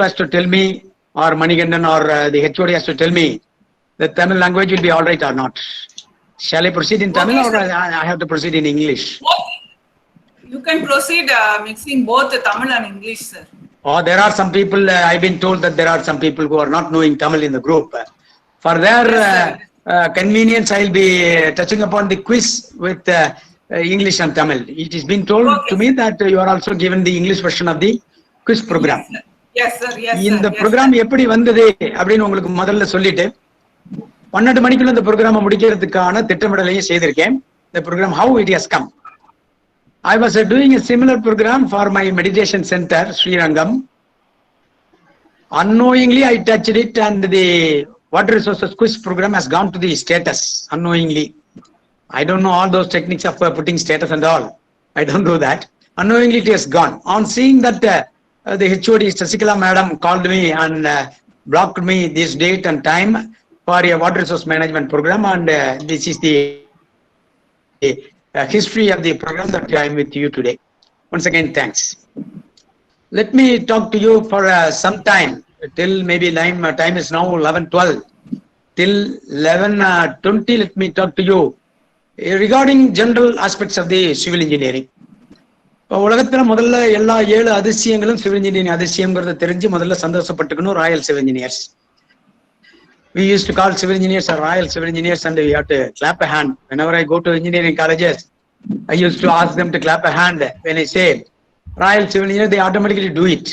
has to tell me, or Manigandan or the HOD has to tell me, the Tamil language will be all right or not. Shall I proceed in Tamil or I have to proceed in English? You can proceed mixing both Tamil and English, sir. Or there are some people, I've been told that there are some people who are not knowing Tamil in the group. For their convenience, I'll be touching upon the quiz with English and Tamil. It has been told to me that you are also given the English version of the quiz program. Yes, sir. Yes, in the program எப்படி வந்தது அப்படின்னு உங்களுக்கு முதல்ல சொல்லிட்டு 12 மணிக்குள்ள இந்த ப்ரோக்ராமை முடிக்கிறதுக்கான திட்டமிடலையும் செய்திருக்கேன். The program how it has come. I was doing a similar program for my meditation center, Srirangam. Unknowingly, I touched it and the water resources quiz program has gone to the status, unknowingly. I don't know all those techniques of putting status and all. I don't do that. Unknowingly, it has gone. On seeing that the HOD, Sasikala madam, called me and blocked me this date and time for a water resource management program, and this is the history of the program that I am with you today. Once again, thanks. Let me talk to you for some time, till maybe time is now 11:12. Till 11:20, let me talk to you regarding general aspects of the civil engineering. உலகத்துல முதல்ல எல்லா 7 அதிசயங்களும் civil engineering அதிசயம்ங்கிறத தெரிஞ்சு முதல்ல சந்தோஷப்பட்டுக்கணும். Royal civil engineers. We used to call civil engineers or royal civil engineers, and we have to clap a hand. Whenever I go to engineering colleges, I used to ask them to clap a hand. When I say royal civil engineer, they automatically do it.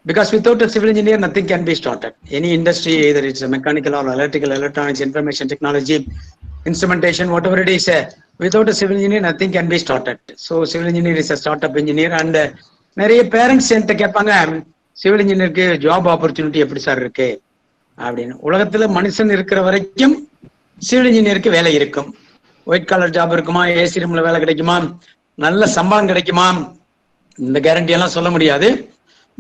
Because without a civil engineer, nothing can be started. Any industry, either it's a mechanical or electrical, electronics, information technology, instrumentation, whatever it is, without a civil engineer, nothing can be started. So civil engineer is a startup engineer, and நிறைய parents என்கிட்ட கேட்பாங்க, civil இன்ஜினியருக்கு job opportunity எப்படி sir இருக்கு அப்படின்னு. உலகத்துல மனுஷன் இருக்கிற வரைக்கும் சிவில் இன்ஜினியருக்கு வேலை இருக்கும். ஒயிட் காலர் ஜாப் இருக்குமா, ஏசி ரூம்ல வேலை கிடைக்குமா, நல்ல சம்பளம் கிடைக்குமா, இந்த கேரண்டி எல்லாம் சொல்ல முடியாது.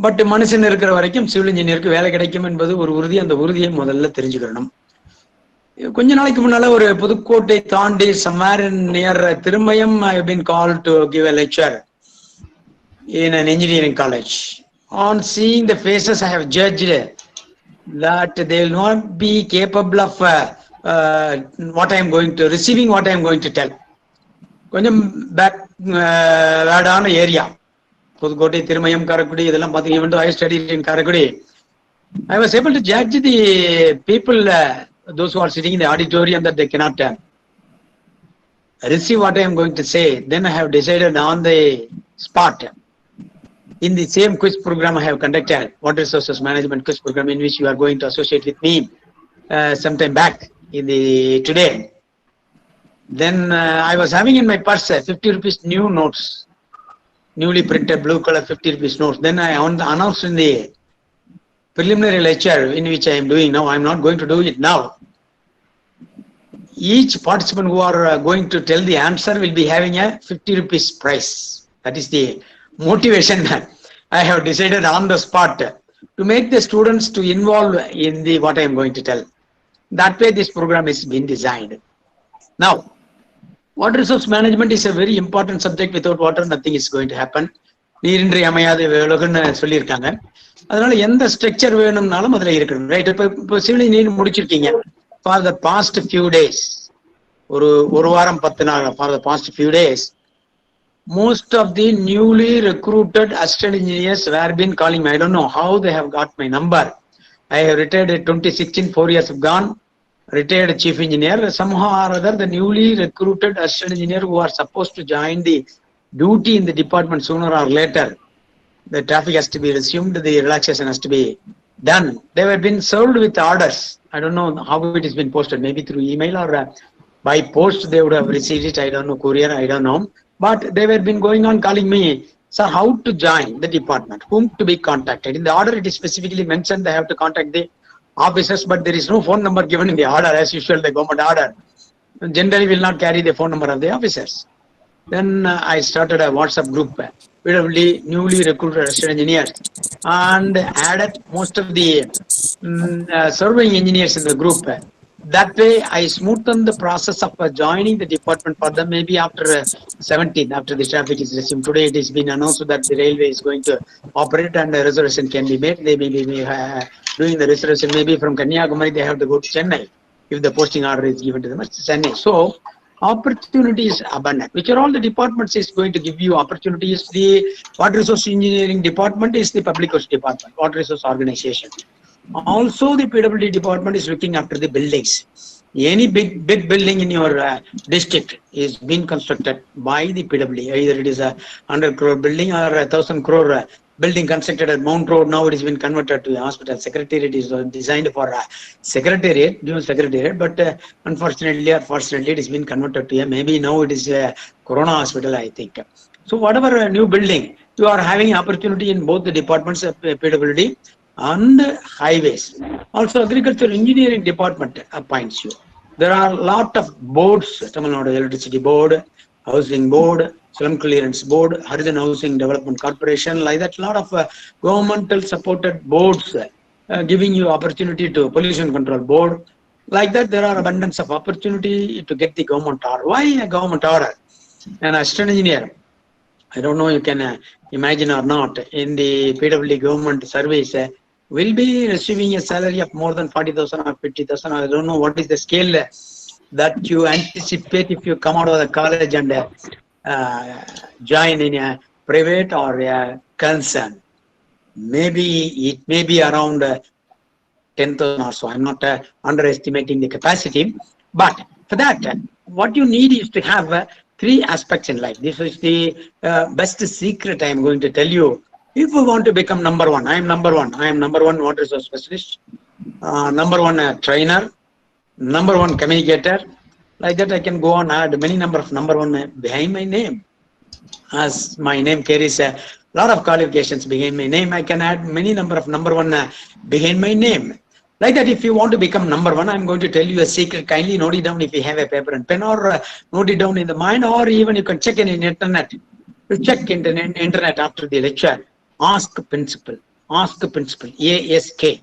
பட் மனுஷன் இருக்கிற வரைக்கும் சிவில் இன்ஜினியருக்கு வேலை கிடைக்கும் என்பது ஒரு உறுதி. அந்த உறுதியை முதல்ல தெரிஞ்சுக்கணும். கொஞ்ச நாளைக்கு முன்னால ஒரு புதுக்கோட்டை தாண்டி somewhere near Thirumayam I have been called to give a lecture in an engineering college. On seeing the faces, I have judged that they will not be capable of what I am going to receiving, what I am going to tell. கொஞ்சம் பேக்வேர்டான area Pudukkottai, Thirumayam, Karaikudi இதெல்லாம் பார்த்தீங்க. even though I studied in Karaikudi, I was able to judge the people, those who are sitting in the auditorium, that they cannot receive what I am going to say. Then I have decided on the spot. In the same quiz program I have conducted, water resources management quiz program, in which you are going to associate with me sometime back in the today. Then I was having in my purse 50 rupees new notes, newly printed blue color 50 rupees notes. Then I announced in the preliminary lecture in which I am doing now. I am not going to do it now. Each participant who are going to tell the answer will be having a 50 rupees prize. That is the motivation that I have decided on the spot to make the students to involve in the what I am going to tell. That way this program is being designed. Now, water resource management is a very important subject. Without water, nothing is going to happen. நீரின்றி அமையாத உலகம்னு சொல்லியிருக்காங்க. அதனால எந்த structure வேணும்னாலும் அதுல இருக்கணும். Right. இப்போ civil engineering முடிச்சிருக்கீங்க. For the past few days, ஒரு வாரம் 10 நாள், for the past few days, most of the newly recruited assistant engineers were been calling me. I don't know how they have got my number. I have retired in 2016, 4 years have gone, retired chief engineer. Somehow or other, the newly recruited assistant engineer who are supposed to join the duty in the department sooner or later, the traffic has to be resumed, the relaxation has to be done. They have been served with orders. I don't know how it has been posted, maybe through email or by post they would have received it. I don't know, courier, I don't know. But they were been going on calling me, sir, how to join the department, whom to be contacted. In the order it is specifically mentioned they have to contact the officers, but there is no phone number given in the order. As usual, the government order generally will not carry the phone number of the officers. Then I started a WhatsApp group, newly recruited assistant engineers, and added most of the surveying engineers in the group. That way, I smoothen the process of joining the department for them. Maybe after 17th, after the traffic is resumed. Today, it has been announced that the railway is going to operate and a reservation can be made. They may be doing the reservation. Maybe from Kanyakumari, they have to go to Chennai if the posting order is given to them. It's Chennai. So, opportunity is abundant. Which are all the departments is going to give you opportunities. The Water Resource Engineering Department is the Public Works Department, Water Resource Organization. Also, the PWD department is looking after the buildings. Any big building in your district is being constructed by the PWD. Either it is a 100 crore building or a 1,000 crore building constructed at Mount Road. Now it has been converted to a hospital. Secretariat is designed for a secretariat, new secretariat, but unfortunately or fortunately, it has been converted to a, maybe now it is a Corona hospital, I think. So whatever new building, you are having opportunity in both the departments of PWD and highways. Also, agricultural engineering department appoints you. There are a lot of boards, Tamil Nadu Electricity Board, Housing Board, Slum Clearance Board, Harijan Housing Development Corporation, like that, a lot of governmental supported boards giving you opportunity to Pollution Control Board. Like that, there are abundance of opportunity to get the government order. Why a government order? An assistant engineer, I don't know you can imagine or not, in the PWD government service, will be receiving a salary of more than 40,000 or 50,000. I don't know what is the scale that you anticipate if you come out of the college and join in a private or a concern. Maybe it may be around 10,000 or so. I'm not underestimating the capacity. But for that, what you need is to have three aspects in life. This is the best secret I am going to tell you. If we want to become number one, I am number one. I am number one water resource specialist, number one trainer, number one communicator. Like that, I can go on add many number of number one behind my name. As my name carries a lot of qualifications behind my name, I can add many number of number one behind my name. Like that, if you want to become number one, I'm going to tell you a secret. Kindly note it down if you have a paper and pen, or note it down in the mind, or even you can check it in internet. You check in the internet after the lecture. Ask principle. Ask principle. ASK.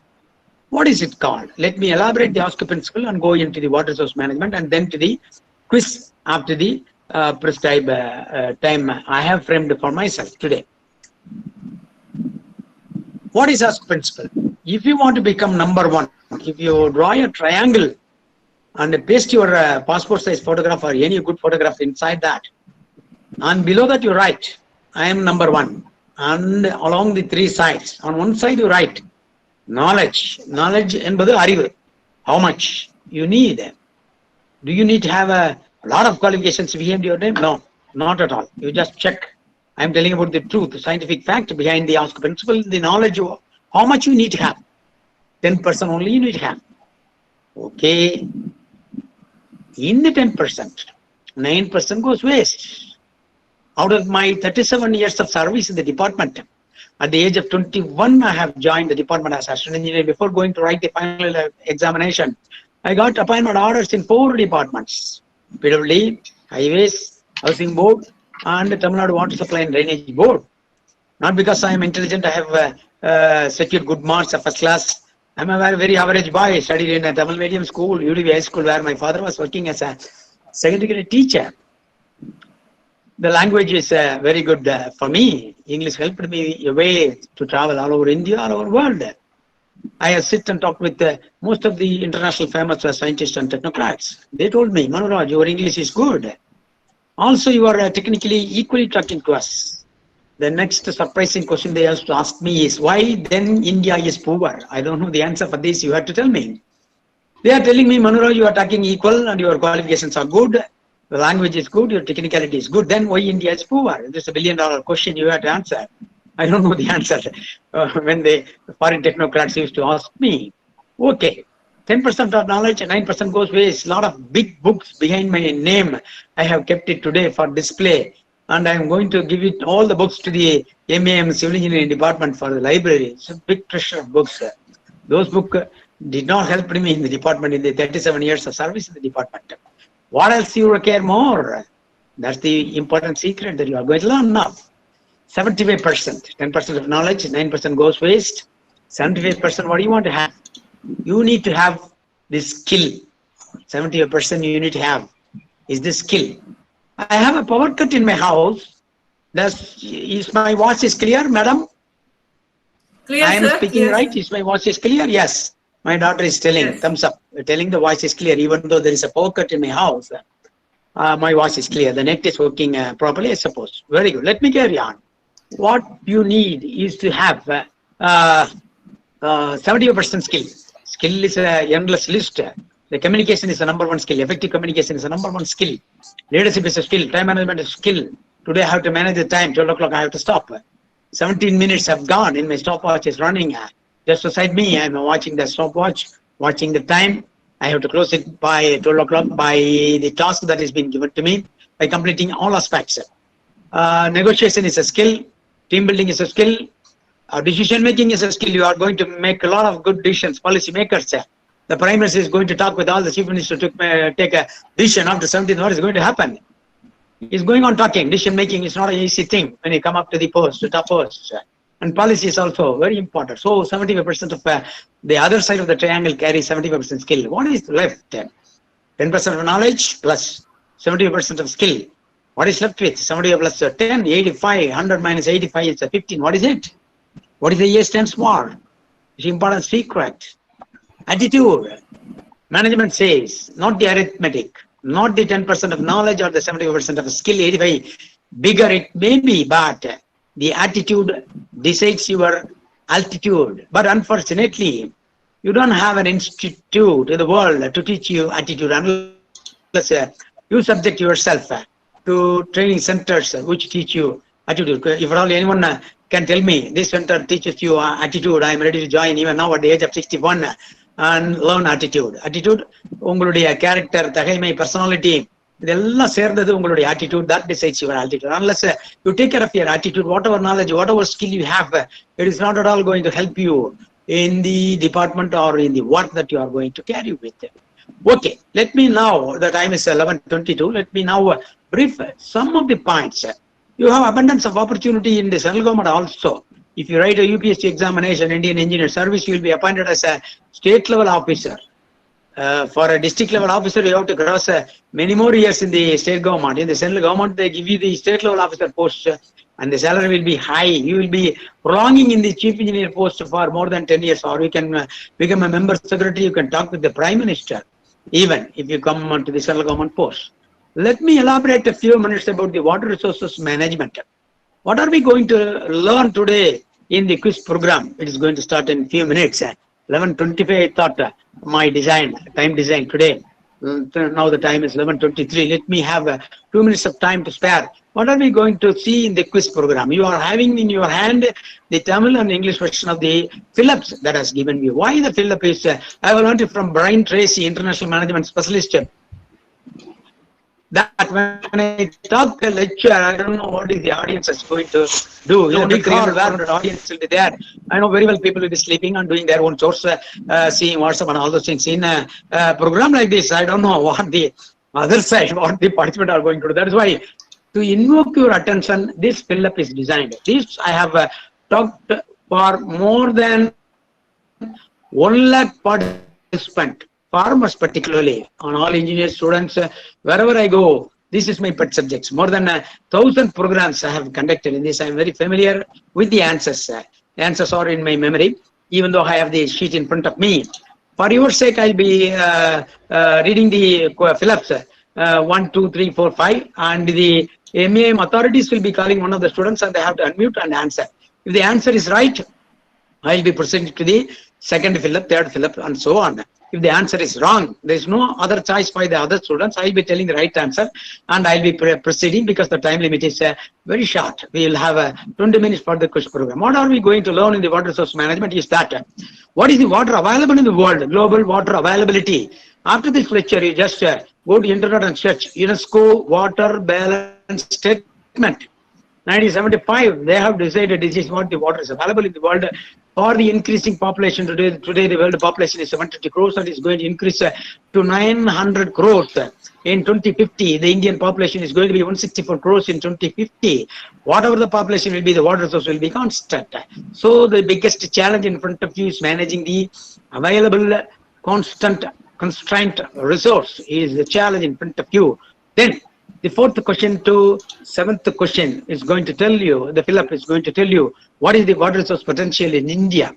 What is it called? Let me elaborate the ask principle and go into the water resource management and then to the quiz after the prescribed time I have framed for myself today. What is ask principle? If you want to become number one, if you draw a triangle and paste your passport size photograph or any good photograph inside that, and below that you write, I am number one. And along the three sides, on one side you write knowledge. Knowledge என்பது அறிவு. How much you need? Do you need to have a lot of qualifications behind your name? No, not at all. You just check. I am telling about the truth, the scientific fact behind the ask principle, the knowledge of how much you need to have. 10% only you need to have. Okay. In the 10%, 9% goes waste. Out of my 37 years of service in the department, at the age of 21, I have joined the department as assistant engineer. Before going to write the final examination, I got appointment orders in 4 departments: PWD, Highways, Housing Board, and the Tamil Nadu Water Supply and Drainage Board. Not because I am intelligent, I have secured good marks of first class. I am a very average boy, studied in a Tamil medium school, UDV High School, where my father was working as a secondary teacher. The language is very good for me. English helped me a way to travel all over India, all over world. I have sit and talked with most of the international famous scientists and technocrats. They told me, Manuraj, your English is good. Also, you are technically equally talking to us. The next surprising question they have to ask me is, why then India is poor? I don't know the answer for this. You have to tell me. They are telling me, Manuraj, you are talking equal and your qualifications are good. The language is good, your technicality is good, then why India is poor? This is $1 billion question you have to answer. I don't know the answer. When the foreign technocrats used to ask me, okay, 10% of knowledge, 9% goes waste. A lot of big books behind my name. I have kept it today for display. And I am going to give it all the books to the MAM Civil Engineering Department for the library. It's a big treasure of books. Those books did not help me in the department in the 37 years of service in the department. What else you require more? That's the important secret that you are going to learn now. 75%, 10% of knowledge, 9% goes waste. 75%, what do you want to have? You need to have this skill 70% you need to have is the skill. I have a power cut in my house. Is my voice is clear, madam? Clear, I am sir. speaking Clear, right? sir. Is my voice is clear? Yes. My daughter is telling, Yes. thumbs up, telling the voice is clear, even though there is a power cut in my house. My voice is clear. The net is working properly, I suppose. Very good. Let me carry on. What you need is to have 70% skill. Skill is a endless list. The communication is the number one skill. Effective communication is the number one skill. Leadership is a skill. Time management is a skill. Today I have to manage the time. 12 o'clock I have to stop. 17 minutes have gone and my stopwatch is running. Just beside me, I'm watching the stopwatch, watching the time. I have to close it by 12 o'clock by the task that has been given to me by completing all aspects. Negotiation is a skill. Team building is a skill. Decision making is a skill. You are going to make a lot of good decisions. Policy makers. The Prime Minister is going to talk with all the chief ministers to take a decision after 17th. What is going to happen? He's going on talking. Decision making is not an easy thing when you come up to the post, to top post. And policy is also very important. So 75% of the other side of the triangle carries 75% skill. What is left? 10% of knowledge plus 75% of skill. What is left with? 70 plus 10, 85, 100 minus 85 is 15. What is it? What is the A stands for? It's important secret. Attitude. Management says, not the arithmetic, not the 10% of knowledge or the 75% of skill, 85. Bigger it may be, but the attitude decides your altitude. But unfortunately, you don't have an institute in the world to teach you attitude unless you subject yourself to training centers which teach you attitude. If at all anyone can tell me this center teaches you attitude, I am ready to join even now at the age of 61 and learn attitude. Attitude, உங்களுடைய character, தகைமை, personality, இதெல்லாம் சேர்ந்தது உங்களுடைய attitude, that decides your altitude. Unless you take care of your attitude, whatever knowledge, whatever skill you have, it is not at all going to help you in the department or in the work that you are going to carry with. Okay, let me now, the time is 11:22, let me now brief some of the points. You have abundance of opportunity in the central government also. If you write a UPSC examination, Indian Engineer Service, you will be appointed as a state level officer. For a district level officer, you have to cross many more years in the state government. In the central government, they give you the state level officer post and the salary will be high. You will be prolonging in the chief engineer post for more than 10 years, or you can become a member secretary. You can talk with the prime minister, even if you come to the central government post. Let me elaborate a few minutes about the water resources management. What are we going to learn today in the quiz program? It is going to start in a few minutes. 11:25, I thought my time design today. Now the time is 11:23. Let me have 2 minutes of time to spare. What are we going to see in the quiz program? You are having in your hand the Tamil and English version of the Phillips that has given you. Why the Phillips is, I have learned it from Brian Tracy, international management specialist, that when I talk a lecture, I don't know what is the audience is going to do. You know, 300, 400 audience will be there. I know very well people will be sleeping and doing their own chores, seeing WhatsApp and all those things. In a program like this, I don't know what the other side, what the participants are going to do. That is why, to invoke your attention, this Philip is designed. This I have talked for more than 1 lakh participants. Farmers particularly, on all engineers, students, wherever I go, this is my pet subjects. More than 1,000 programs I have conducted in this. I am very familiar with the answers. The answers are in my memory, even though I have the sheet in front of me. For your sake, I'll be reading the Phillips 1, 2, 3, 4, 5, and the MAM authorities will be calling one of the students and they have to unmute and answer. If the answer is right, I'll be proceeding to the second Philip, third Philip, and so on. If the answer is wrong, there is no other choice by the other students. I'll be telling the right answer and I'll be proceeding because the time limit is very short. We will have 20 minutes for the quiz program. What are we going to learn in the water resource management is that what is the water available in the world, global water availability. After this lecture, you just go to internet and search UNESCO water balance statement. 1975, they have decided this is what the water is available in the world for the increasing population. Today the world population is 750 crores and is going to increase to 900 crores. In 2050, the Indian population is going to be 164 crores in 2050. Whatever the population will be, the water resource will be constant. So the biggest challenge in front of you is managing the available constant constraint resource is the challenge in front of you. Then the fourth question to seventh question is going to tell you, the fill-up is going to tell you what is the water resource potential in India.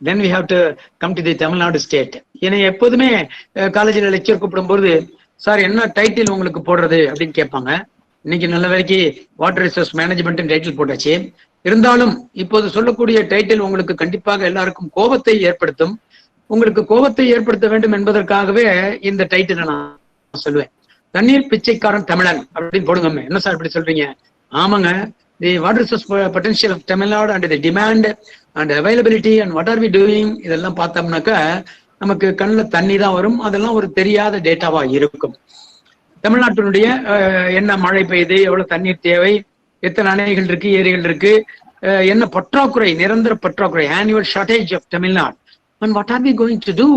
Then we have to come to the Tamil Nadu state. என்னை எப்போதுமே காலேஜில் lecture கூப்பிடும்போது sir என்ன title உங்களுக்கு போடுறது அப்படின்னு கேட்பாங்க. இன்னைக்கு நல்ல வேலைக்கு வாட்டர் ரிசோர்ஸ் மேனேஜ்மெண்ட் டைட்டில் போட்டாச்சு. இருந்தாலும் இப்போது சொல்லக்கூடிய டைட்டில் உங்களுக்கு கண்டிப்பாக எல்லாருக்கும் கோபத்தை ஏற்படுத்தும். உங்களுக்கு கோபத்தை ஏற்படுத்த வேண்டும் என்பதற்காகவே இந்த டைட்டிலை நான் சொல்லுவேன். தண்ணீர் பிச்சைக்காரன் தமிழன் அப்படின்னு போடுங்க. என்ன சார் இப்படி சொல்றீங்க? ஆமாங்க, the water resource potential of Tamil Nadu and the demand and availability and what are we doing இதெல்லாம் பார்த்தோம்னாக்கா நமக்கு கண்ணில் தண்ணி தான் வரும். அதெல்லாம் ஒரு தெரியாத டேட்டாவா இருக்கும். தமிழ்நாட்டினுடைய என்ன மழை பெய்யுது, எவ்வளவு தண்ணீர் தேவை, எத்தனை அணைகள் இருக்கு, ஏரிகள் இருக்கு, என்ன பற்றாக்குறை, நிரந்தர பற்றாக்குறை, annual shortage of Tamil Nadu. And what are we going to do?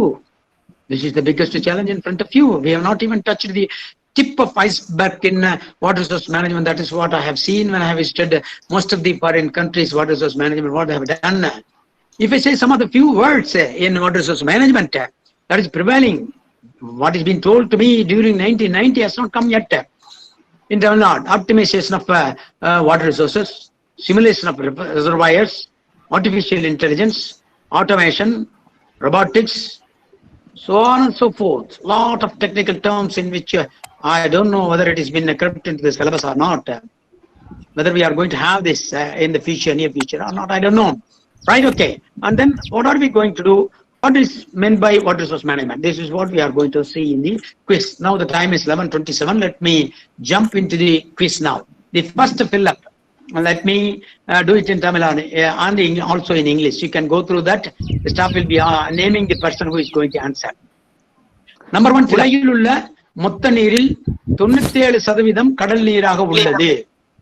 This is the biggest challenge in front of you. We have not even touched the tip of iceberg in water resource management. That is what I have seen when I have visited most of the foreign countries. Water resource management, what they have done. If I say some of the few words in water resource management that is prevailing, what is being told to me during 1990 has not come yet. In Tamil Nadu, optimization of water resources, simulation of reservoirs, artificial intelligence, automation, robotics, so on and so forth. Lot of technical terms in which I don't know whether it has been crept into the syllabus or not. Whether we are going to have this in the future, near future or not, I don't know. Right? Okay. And then what are we going to do? What is meant by water resource management? This is what we are going to see in the quiz. Now the time is 11:27. Let me jump into the quiz now. The first fill-up. Let me do it in Tamil and also in English. You can go through that. The staff will be naming the person who is going to answer. Number one, உலகில் உள்ள மொத்த நீரில் 97% கடல் நீராக உள்ளது.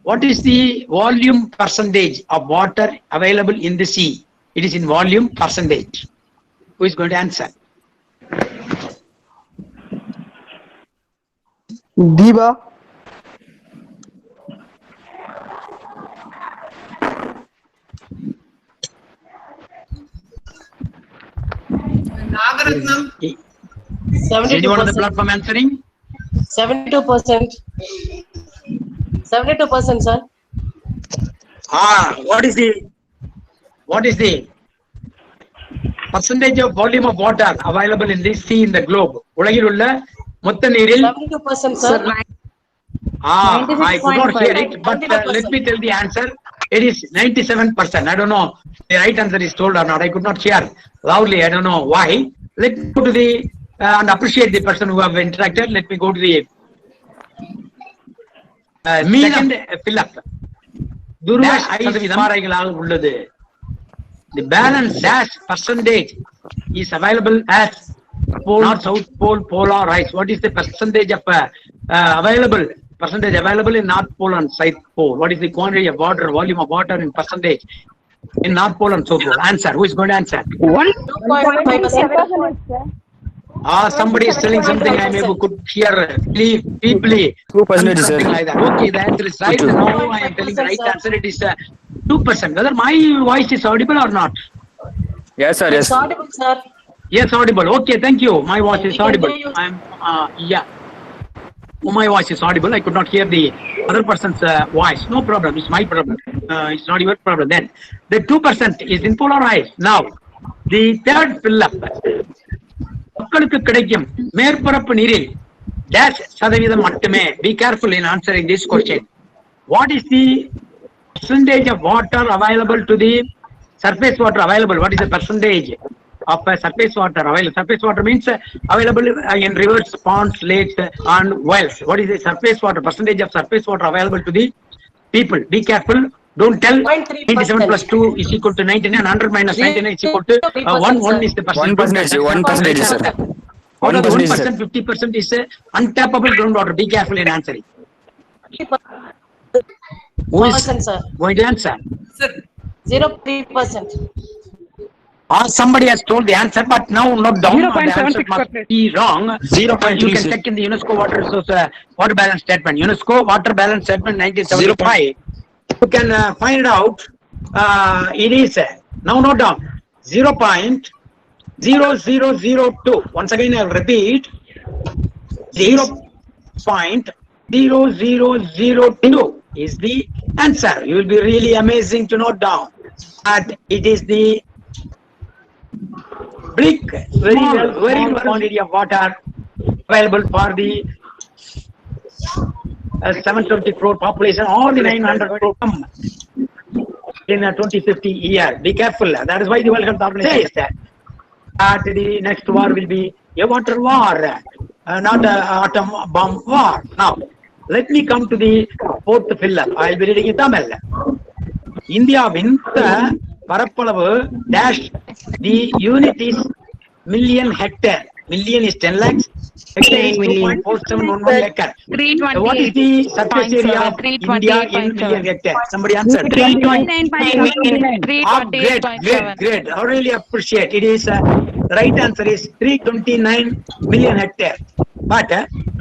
What is the volume percentage of water available in the sea? It is in volume percentage. Who is going to answer? Diva. Nagaratnam. Anyone on the platform answering? 72%. 72%, sir. What is the percentage of volume of water available in this sea in the globe? உலகில் உள்ள மொத்த நீரில் 72%, sir. I could not hear it, but let me tell the answer. It is 97%. I don't know the right answer is told or not. I could not hear loudly. I don't know why. Let's go to the and appreciate the person who have interacted. Let me go to the second fill-up. உள்ளது. The balance dash percentage is available as North South Pole polar ice. What is the percentage of available in North Pole and South Pole? What is the quantity of water, volume of water in percentage in North Pole and South Pole? Answer. Who is going to answer? 2.5%. Somebody is telling something I maybe could hear deeply. 2%, sir. Like that. Okay, the answer is right. Now I am telling the right answer. It is 2%. Whether my voice is audible or not? Yes, sir. Yes. It's audible, sir. Yes, audible. Okay, thank you. My voice is We can audible. hear you. I'm yeah. My voice is audible. I could not hear the other person's voice. No problem. It's my problem. It's not your problem. Then the 2% is in polarized. Now the third fill-up. மக்களுக்கு கிடைக்கும் மேற்பரப்பு நீரில் dash சதவீதம் மட்டுமே. Be careful in answering this question. What is the percentage of water available to the surface water available? What is the percentage of surface water available? Surface water means available in rivers, ponds, lakes, and wells. What is the surface water percentage of surface water available to the people? Be careful. Don't tell 87 plus 2 is equal to 99 and 100 minus 99 is equal to 1. 1 is the percentage. 1%, sir. 1%, 50% is untappable groundwater. Be careful in answering. Who is 1%, sir. going to answer? Sir, 0.3%. Somebody has told the answer, but now note down. The answer 0.76%. must be wrong. 0.3, You can sir. check in the UNESCO water resource water balance statement. UNESCO water balance statement 1975. You can find it out. It is now note down 0.76%. 0002. Once again, I'll repeat. 0.0002 is the answer. You will be really amazing to note down. But it is the big, very small quantity of water available for the 720 crore population or the 900 crore come in a 2050 year. Be careful. That is why the World Health Organization says that the next war will be a water war, not an atom bomb war. Now, let me come to the fourth fill-up. I will be reading in Tamil. இந்தியாவின் பரப்பளவு dash, the unit is million hectare. Million is 10 lakhs. Hectare is 2.4711 acre. What is the surface area of India in million hectare? Somebody answer. 329.7. Great. I really appreciate. It is the right answer is 329 million hectare. But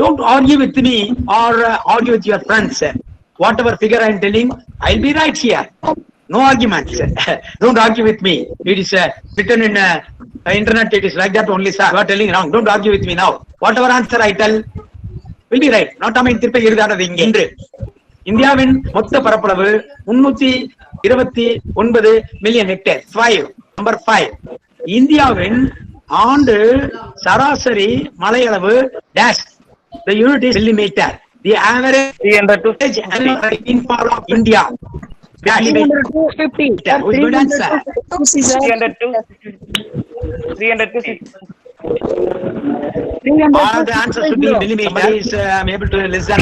don't argue with me or argue with your friends. Whatever figure I am telling, I'll be right here. No arguments. Don't argue with me. It is written in internet. It is like that only, sir. You are telling wrong. Don't argue with me now. Whatever answer I tell will be right. Not I திருப்பி எழுதானது இங்கே. இந்தியாவின் மொத்த பரப்பளவு 329 million hectare. 5. Number 5. இந்தியாவின் ஆண்டு சராசரி மழையளவு dash. The unit is millimeter. The average 302 annual rainfall of India. Dash. 350. Who is going to answer? 302. All the answers should be millimeter. Somebody is able to listen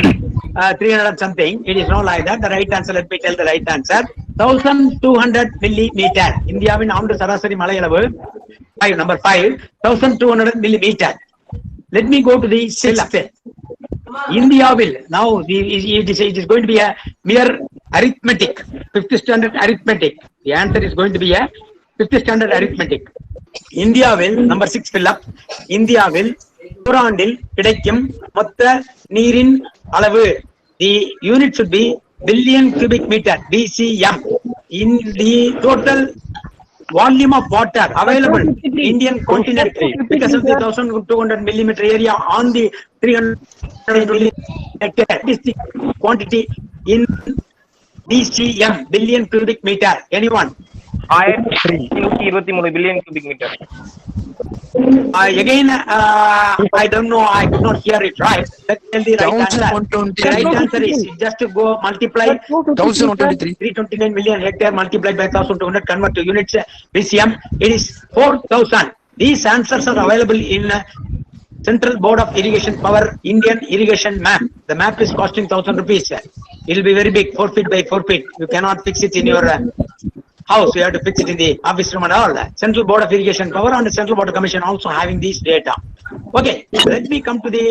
300 and something. It is not like that. The right answer, let me tell the right answer. 1200 millimeter. Indiaவின் ஆண்டு சராசரி மழையளவு 5. Number 5. 1200 millimeter. Let me go to the sixth. Indiaவில் now it is going to be a mere arithmetic. 5th standard arithmetic. The answer is going to be a 5th standard arithmetic. இந்தியாவில் number 6 fill up. இந்தியாவில் ஓராண்டில் கிடைக்கும் மொத்த நீரின் அளவு. The unit should be billion cubic meter, BCM. In the total volume of water available Indian continent because of the 1200 millimeter area on the 300 millimeter. This is the quantity in BCM, billion cubic meter. Anyone? 1323 billion cubic meter. Again, I don't know. I could not hear it right. Let's tell the right answer. The right answer is just to go multiply 329 million hectare multiplied by 1200, convert to units BCM. It is 4,000. These answers are available in Central Board of Irrigation Power Indian Irrigation Map. The map is costing 1,000 rupees. It will be very big, 4 feet by 4 feet. You cannot fix it in your house. You have to fix it in the office room and all that. Central Board of Irrigation Power and the Central Water Commission also having these data. Okay, let me come to the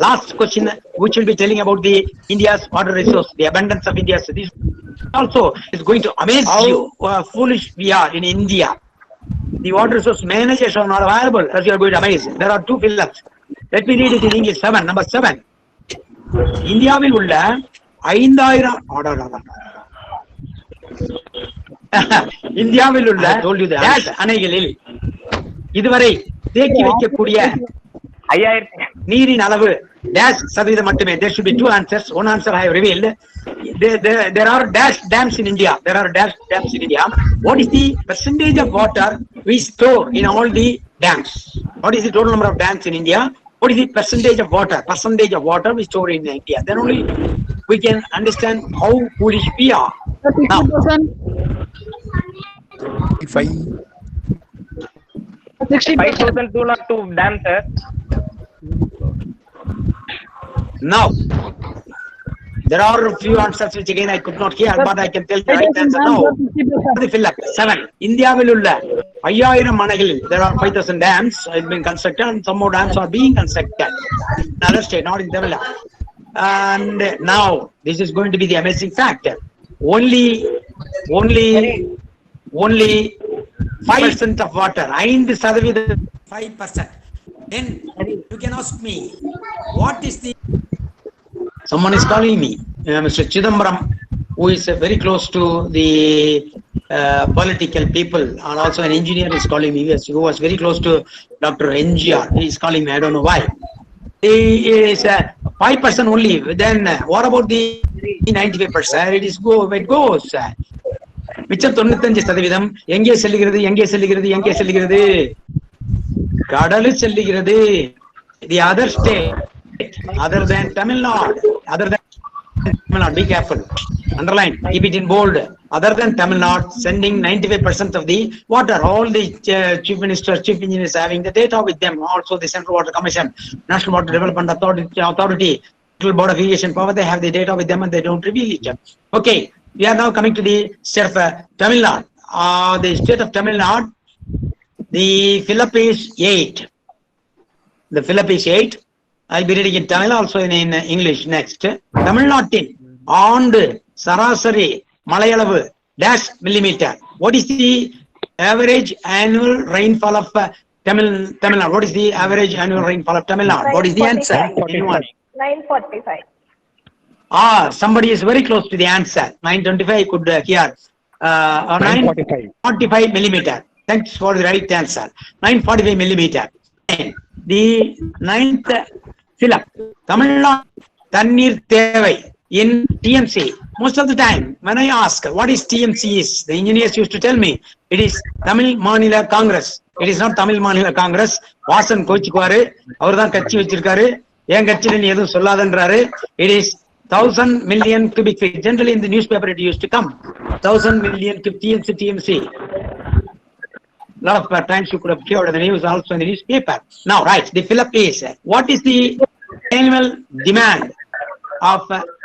last question, which will be telling about the India's water resource, the abundance of India. So this also is going to amaze you how foolish we are in India. The water resource managers are not available, as you are going to amaze. There are 2 fill-ups. Let me read it in English. 7. Number 7. இந்தியாவில் உள்ள 5000 இந்தியாவில் உள்ள dash அணைகளில் இதுவரை தேக்கி வைக்கக்கூடிய 5000 நீரின் அளவு dash சதவீதம் மட்டுமே. There should be 2 answers. One answer I have revealed. There are dash dams in India. There are dash dams in India. What is the percentage of water we store in all the dams? What is the total number of dams in India? What is the percentage of water we store in India? Then only we can understand how foolish we are. Now, 5202 dams, sir. now there are a few answers which again I could not hear, but I can tell the right answer now. The fill up 7. இந்தியாவில் உள்ள 5000 அணைகளில் there are 5000 dams have been constructed and some more dams are being constructed in other state, not in Tamil Nadu. And now this is going to be the amazing fact. Only 5% of water, 5%. Then you can ask me, what is the... Someone is calling me, Mr. Chidambaram, who is very close to the political people, and also an engineer is calling me, who was very close to Dr. NGR. He is calling me, I don't know why. He is 5% only. Then what about the 95%? It goes. மிச்சம் 95% எங்கே செல்லுகிறது? கடலு செல்லுகிறது. The other state, other than Tamil Nadu, be careful. Underline, keep it in bold. Other than Tamil Nadu, sending 95% of the water. All the chief ministers, chief engineers having the data with them. Also the Central Water Commission, National Water Development Authority, Central Board of Irrigation Power, they have the data with them and they don't reveal it. Okay, we are now coming to the state of Tamil Nadu. The state of Tamil Nadu, the fill-up is 8. The fill-up is 8. I'll be reading in Tamil, also in English next. Tamil Nadu, ஆண்டு சராசரி மழையளவு dash millimeter. What is the average annual rainfall of Tamil Nadu? What is the average annual rainfall of Tamil Nadu? What is the answer? 945. Somebody is very close to the answer. 925 could hear. 945 millimeter. Thanks for the right answer. 945 millimeter. The 9th fill-up. Tamil Nadu தண்ணீர் தேவை in TMC. Most of the time, when I ask what is TMC is, the engineers used to tell me it is Tamil Manila Congress. It is not Tamil Manila Congress. Vasan கோச்சிக்குவாரு, அவர் தான் கட்சி வச்சிருக்காரு, என் கட்சியில நீ எதுவும் சொல்லாதன்றாரு. It is 1000 million cubic feet. Generally in the newspaper it used to come 1000 million TMC. Lot of times you could have heard the news also in the newspaper. Now, right, the fill-up is, what is the annual demand of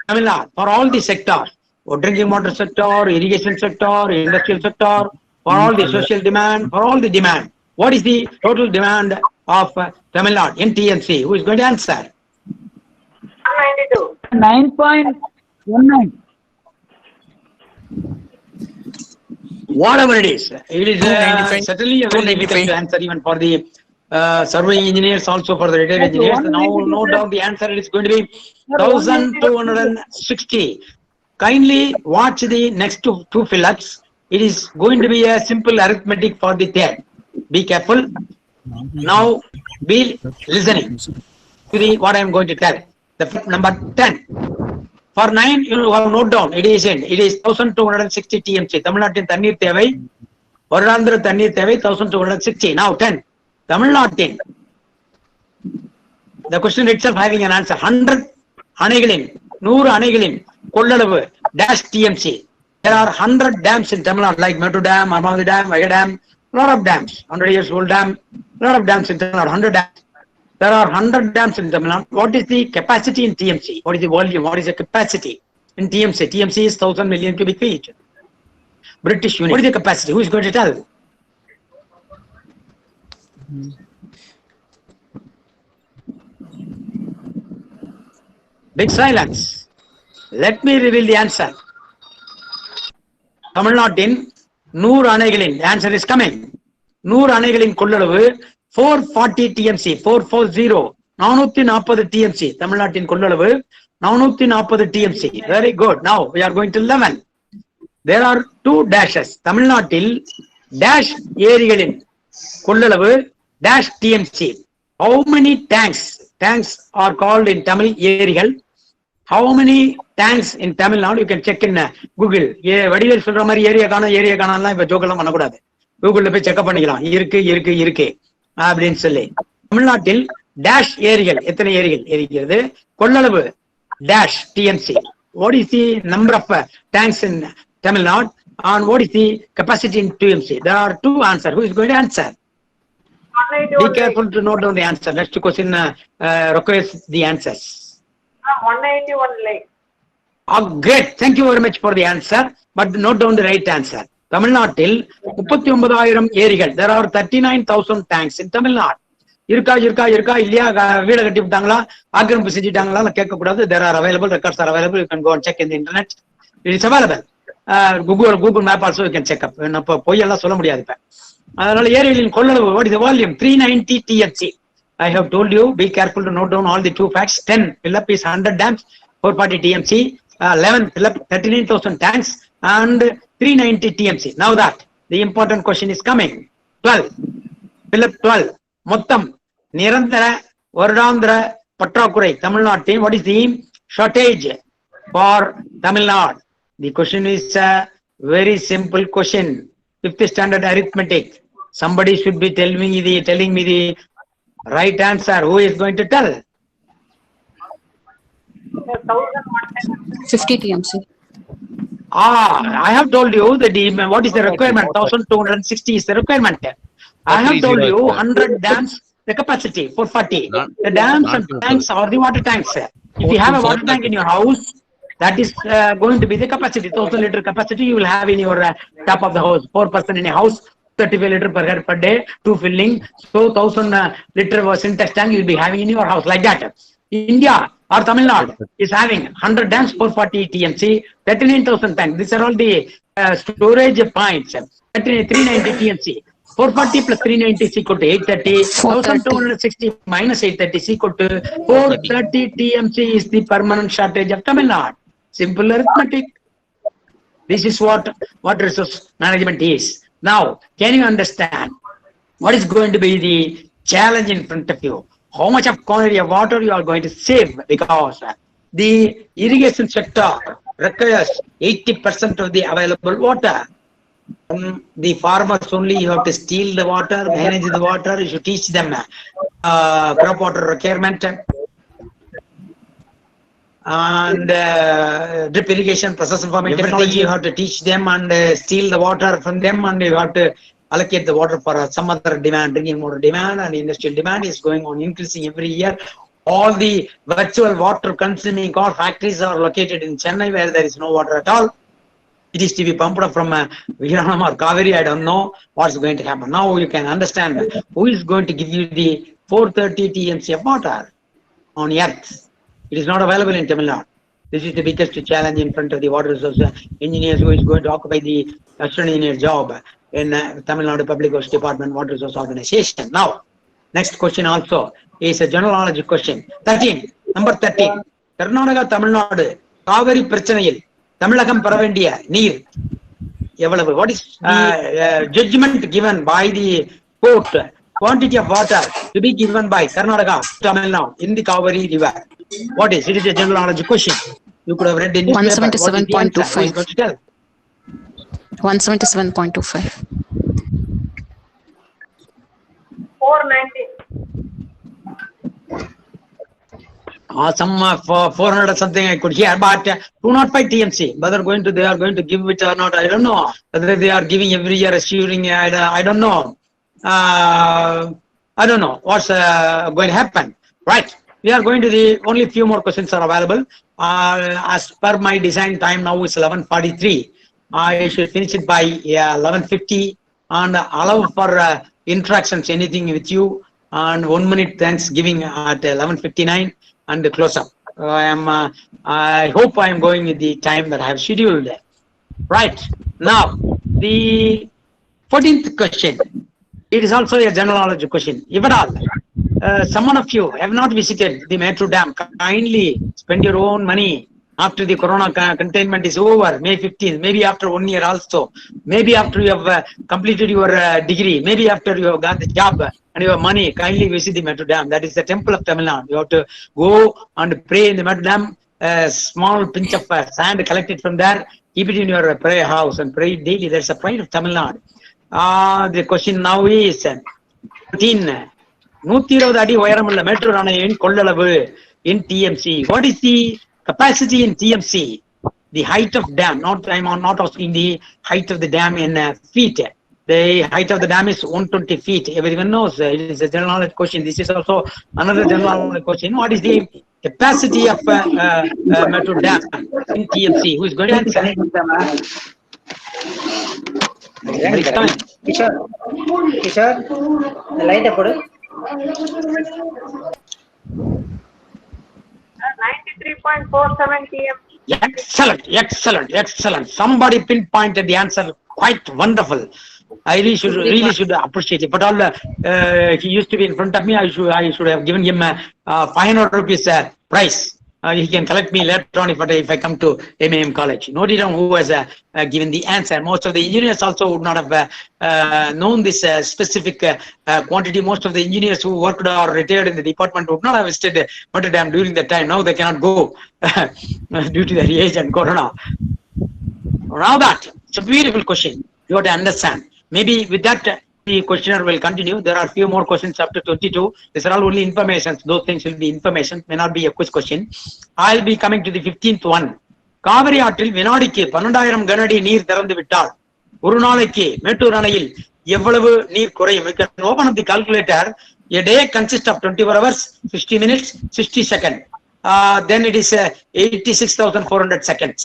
Tamil Nadu for all the sectors, for drinking water sector, irrigation sector, industrial sector, for all the social demand, for all the demand? What is the total demand of Tamil Nadu in TMC? Who is going to answer? 9.19. Whatever it is certainly a very difficult answer even for the surveying engineers, also for the retired engineers. Now, no doubt the answer is going to be 1260. Kindly watch the next two fill-ups. It is going to be a simple arithmetic for the third. Be careful. Now, be listening to what I am going to tell. The number 10. For 9, you have note down. It is 1260 TMC. Tamil Nadu தண்ணீர் தேவை, வருடாந்திர தண்ணீர் தேவை 1260. Now 10. Tamil Nadu. The question itself having an answer. 100 அணைகளின் 100 அணைகளின் கொள்ளளவு dash TMC. There are 100 dams in Tamil Nadu, like Mettu Dam, Armavati Dam, Vega Dam, lot of dams, 100 years old dam, lot of dams in Tamil Nadu, 100 dams. There are 100 dams in Tamil Nadu. What is the capacity in TMC? What is the volume? What is the capacity in TMC? TMC is 1000 million cubic feet. British unit. What is the capacity? Who is going to tell? Big silence. Let me reveal the answer. Tamil Nadu, 100 அணைகளின், the answer is coming. 100 அணைகளின் கொள்ளளவு 440 TMC, 440, 440 TMC. Tamil Nadu கொள்ளளவு 440 TMC. Very good. Now we are going to 11. There are two dashes. Tamil Nadu dash ஏரிகளின் கொள்ளளவு dash TMC. How many tanks are called in Tamil ஏரிகள்? How many tanks in Tamil Nadu? You can check in Google. Vadivel சொல்ற மாதிரி area காணலாம் இப்ப ஜோக்கெல்லாம் பண்ணக்கூடாது. கூகுள்ல போய் checkup பண்ணிக்கலாம். இருக்கு அப்படின்னு சொல்லி. தமிழ்நாட்டில் டேஷ் ஏரிகள், எத்தனை ஏரிகள் இருக்கிறது? கொள்ளளவு dash TMC. What is the number of tanks in Tamil Nadu and what is the capacity in TMC? There are two answers. Who is going to answer? Be careful to note down the answer. Next question requires the answers. 191 lake. Great. Thank you very much for the answer. But note down the right answer. Tamil Nadu 39,000 ஏரிகள். There are 39,000 tanks in Tamil Nadu. இருக்கா இல்லையா, வீட கட்டி விட்டாங்களா, ஆக்கிரமிப்பு செஞ்சுட்டாங்களா கேட்கக்கூடாது. There are available, records are available. You can go and check in the internet. It is available. Google map also you can check up. இப்போ பொய்யெல்லாம் சொல்ல முடியாது. இப்ப அதனால ஏரிகளின் கொள்ளளவு, what is the volume? 390 TMC. I have told you, be careful to note down all the two facts. 10 fill-up is 100 dams, 440 TMC. 11 fill-up 39,000 tanks, and 390 TMC. Now that the important question is coming. 12. Philip 12. Mottam Nirantara Vardandra Patrakurai Tamil Nadu. What is the shortage for Tamil Nadu? The question is a very simple question. 5th standard arithmetic. Somebody should be telling me the right answer. Who is going to tell? 50 TMC. I have told you that what is the requirement? 1260 is the requirement. I have told you 100 dams, the capacity, 440. The dams and tanks are the water tanks. If you have a water tank in your house, that is going to be the capacity, 1000 liter capacity you will have in your top of the house. 4 person in a house, 35 liter per head per day, 2 filling. So 1000 liter syntax tank you will be having in your house like that. India or Tamil Nadu is having 100 dams, 440 TMC, 39,000 tanks. These are all the storage points. 390 TMC. 440 plus 390 is equal to 830. 1260 minus 830 is equal to 430 TMC is the permanent shortage of Tamil Nadu. Simple arithmetic. This is what water resource management is. Now, can you understand what is going to be the challenge in front of you? How much of quantity of water you are going to save, because the irrigation sector requires 80% of the available water. The farmers only, you have to steal the water, manage the water, you should teach them crop water requirement and drip irrigation, process information technology, you have to teach them and steal the water from them, and you have to allocate the water for some other demand, drinking water demand and industrial demand is going on increasing every year. All the virtual water consuming car factories are located in Chennai where there is no water at all. It is to be pumped up from Viranam or Kaveri. I don't know what's going to happen. Now you can understand who is going to give you the 430 TMC of water on earth. It is not available in Tamil Nadu. This is the biggest challenge in front of the water resource engineers who is going to occupy the assistant engineer job in Tamil Nadu Public Works Department Water Resource Organization. Now, next question also is a general knowledge question. 13, number 13. Karnataka, Tamil Nadu, Kaveri Prachanayil, Tamilakam Paravendia, Neer. What is the judgment given by the court? Quantity of water to be given by Karnataka, Tamil Nadu in the Kaveri River. What is? It is a general knowledge question. You could have read in newspaper. 177.25. 177.25. 490. Some 400 or something I could hear, but 205 TMC. Whether they are going to give it or not, I don't know. Whether they are giving every year assuring, I don't know. I don't know what's going to happen. Right. We are going to only few more questions are available. As per my design time now is 11:43. I should finish it by 11:50 and allow for interactions, anything with you, and 1 minute Thanksgiving at 11:59 and close up. I hope I am going with the time that I have scheduled. Right. Now, the 14th question. It is also a general knowledge question. If at all, someone of you have not visited the Metro Dam, kindly spend your own money after the corona containment is over, May 15th, maybe after 1 year also, maybe after you have completed your degree, maybe after you have got the job and your money, kindly visit the Metro Dam. That is the temple of Tamil Nadu. You have to go and pray in the Metro Dam, a small pinch of sand collected from there, keep it in your prayer house and pray daily. That's the pride of Tamil Nadu. The question now is 13. 120 அடி உயரமுள்ள மேட்டூர் அணையின் கொள்ளளவு in TMC. What is the capacity in TMC? The height of dam. I'm not asking the height of the dam in feet. The height of the dam is 120 feet. Everyone knows it is a general knowledge question. This is also another general knowledge question. What is the capacity of Metro Dam in TMC? Who is going to answer? Kishore, the light up. 93.47 TM. Excellent. Somebody pinpointed the answer. Quite wonderful. I really should appreciate it. But all he used to be in front of me. I should have given him 500 rupees prize. He can collect me later on if I come to MAM college. Note it down who has given the answer. Most of the engineers also would not have known this specific quantity. Most of the engineers who worked or retired in the department would not have visited Notre Dame during that time. Now they cannot go due to their age and corona. Now that, it's a beautiful question. You have to understand. Maybe with that, the questionnaire will continue. There are few more questions up to 22. These are all only information. Those things will be information, may not be a quiz question. I'll be coming to the 15th one. Kaveri ஆற்றில் வினாடிக்கு 12,000 கனஅடி நீர் திறந்து விட்டால் ஒரு நாளைக்கு மேட்டூர் அணையில் எவ்வளவு நீர் குறையும்? You can open up the calculator. A day consists of 24 hours, 60 minutes, 60 seconds. Then it is 86,400 seconds.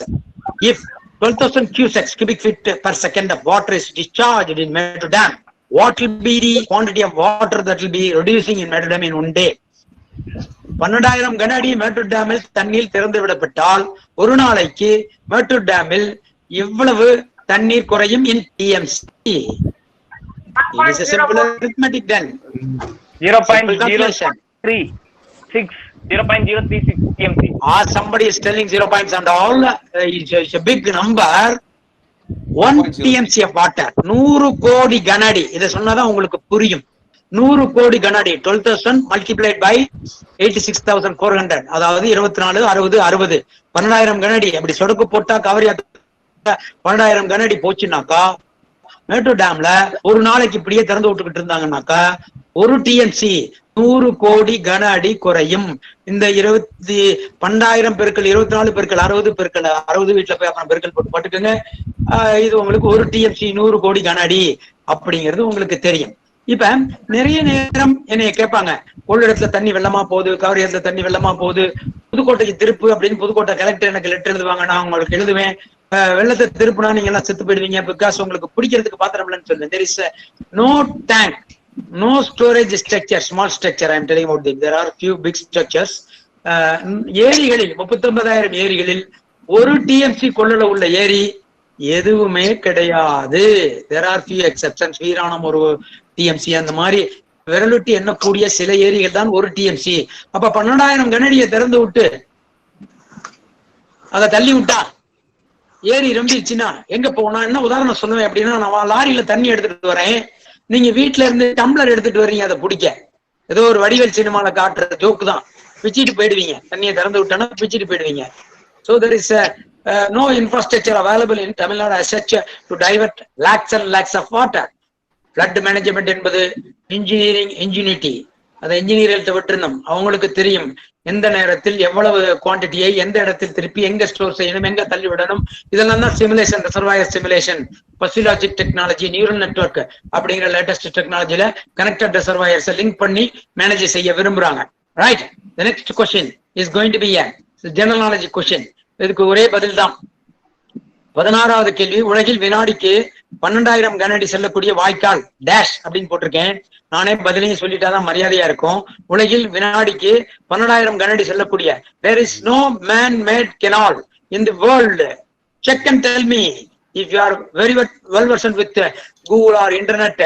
If 12,000 cubic feet per second of water is discharged in Mettur Dam, what will be the quantity of water that will be reducing in Mettur Dam in one day? 12,000 கனஅடி மேட்டூர் டேமில் தண்ணீர் திறந்து விடப்பட்டால் ஒரு நாளைக்கு மேட்டூர் டேமில் எவ்வளவு தண்ணீர் குறையும் in TMC? It is a simple arithmetic then. 0.036 TMC. Somebody is telling 0 points and all. It's a big number. 1 TMC of water. 100 கோடி கனஅடி. இதை சொன்னாதான் உங்களுக்கு புரியும். 100 கோடி கனஅடி. 12,000 multiplied by 86,400. அதாவது 24, 60, 60. 12,000 கனஅடி. அப்படி சொடுக்கு போட்டா காவிரி 12,000 கனஅடி போச்சுனாக்கா மேட்டூர் டேம்ல ஒரு நாளைக்கு இப்படியே திறந்து விட்டுக்கிட்டு இருந்தாங்கன்னாக்கா 1 TMC 100 கோடி கன அடி குறையும். இந்த 12,000 பெருக்கள் 24 பெருக்கள் 60 பெருக்கள் 60 வீட்டுல போய் அப்புறம் பெருக்கள் போட்டு பாட்டுக்கோங்க. இது உங்களுக்கு 1 TMC 100 கோடி கன அடி அப்படிங்கிறது உங்களுக்கு தெரியும். இப்ப நிறைய நேரம் என்னைய கேட்பாங்க, கொள்ளிடத்துல தண்ணி வெள்ளமா போகுது, காவிரி இடத்துல தண்ணி வெள்ளமா போகுது, புதுக்கோட்டைக்கு திருப்பு அப்படின்னு புதுக்கோட்டை கலெக்டர் எனக்கு லெட்டர் எழுதுவாங்க. நான் உங்களுக்கு எழுதுவேன், வெள்ளத்தை திருப்புனா நீங்க எல்லாம் செத்து போயிடுவீங்க, பிகாஸ் உங்களுக்கு பிடிக்கிறதுக்கு பாத்திரம் இல்லைன்னு சொல்லுவேன். There is no tank, no storage structure, small structure I am telling about this. There are few big structures. ஏரிகளில் 39,000 ஏரிகளில் 1 TMC கொள்ளளவு உள்ள ஏரி எதுவுமே கிடையாது. There are few exceptions. Veeranam 1 TMC, அந்த மாதிரி விரலுட்டி எண்ணக்கூடிய சில ஏரிகள் தான் 1 TMC. அப்ப 12,000 கனஅடியை திறந்து விட்டு அதை தள்ளி விட்டா ஏரி ரொம்பிடுச்சுன்னா எங்க போனா என்ன உதாரணம் சொல்லுவேன் அப்படின்னா, நான் லாரியில தண்ணி எடுத்துட்டு வரேன், நீங்க வீட்டுல இருந்து டம்ளர் எடுத்துட்டு வர்றீங்க, அதை பிடிக்க ஏதோ ஒரு வடிவேல் சினிமால காட்டுற ஜோக்கு தான், பிச்சிட்டு போயிடுவீங்க, தண்ணியை திறந்து விட்டோன்னா பிச்சிட்டு போயிடுவீங்க. So there is no infrastructure available in Tamil Nadu as such to divert lakhs and lakhs of water. Flood management என்பது இன்ஜினியரிங் இன்ஜினிட்டி, அதை இன்ஜினியர்கிட்ட விட்டுருந்தோம். அவங்களுக்கு தெரியும் எந்த நேரத்தில் எவ்வளவு குவான்டிட்டியை எந்த இடத்தில் திருப்பி எங்க ஸ்டோர் செய்யணும், எங்க தள்ளி விடணும். இதெல்லாம் தான் simulation, reservoir simulation, fuzzy logic technology, neural network அப்படிங்கிற லேட்டஸ்ட் டெக்னாலஜில கனெக்டட் ரிசர்வாயர்ஸ் லிங்க் பண்ணி மேனேஜ் செய்ய விரும்புறாங்க. Right, the next question is going to be a general knowledge question. இதுக்கு ஒரே பதில் தான். 16வது கேள்வி, உலகில் வினாடிக்கு 12,000 கனஅடி செல்லக்கூடிய வாய்க்கால் டேஷ் அப்படின்னு போட்டிருக்கேன். நானே பதிலையும் சொல்லிட்டாதான் மரியாதையா இருக்கும். உலகில் வினாடிக்கு 12,000 கனஅடி செல்லக்கூடிய, there is no man-made canal in the world. Check and tell me if you are very well versed with Google or internet.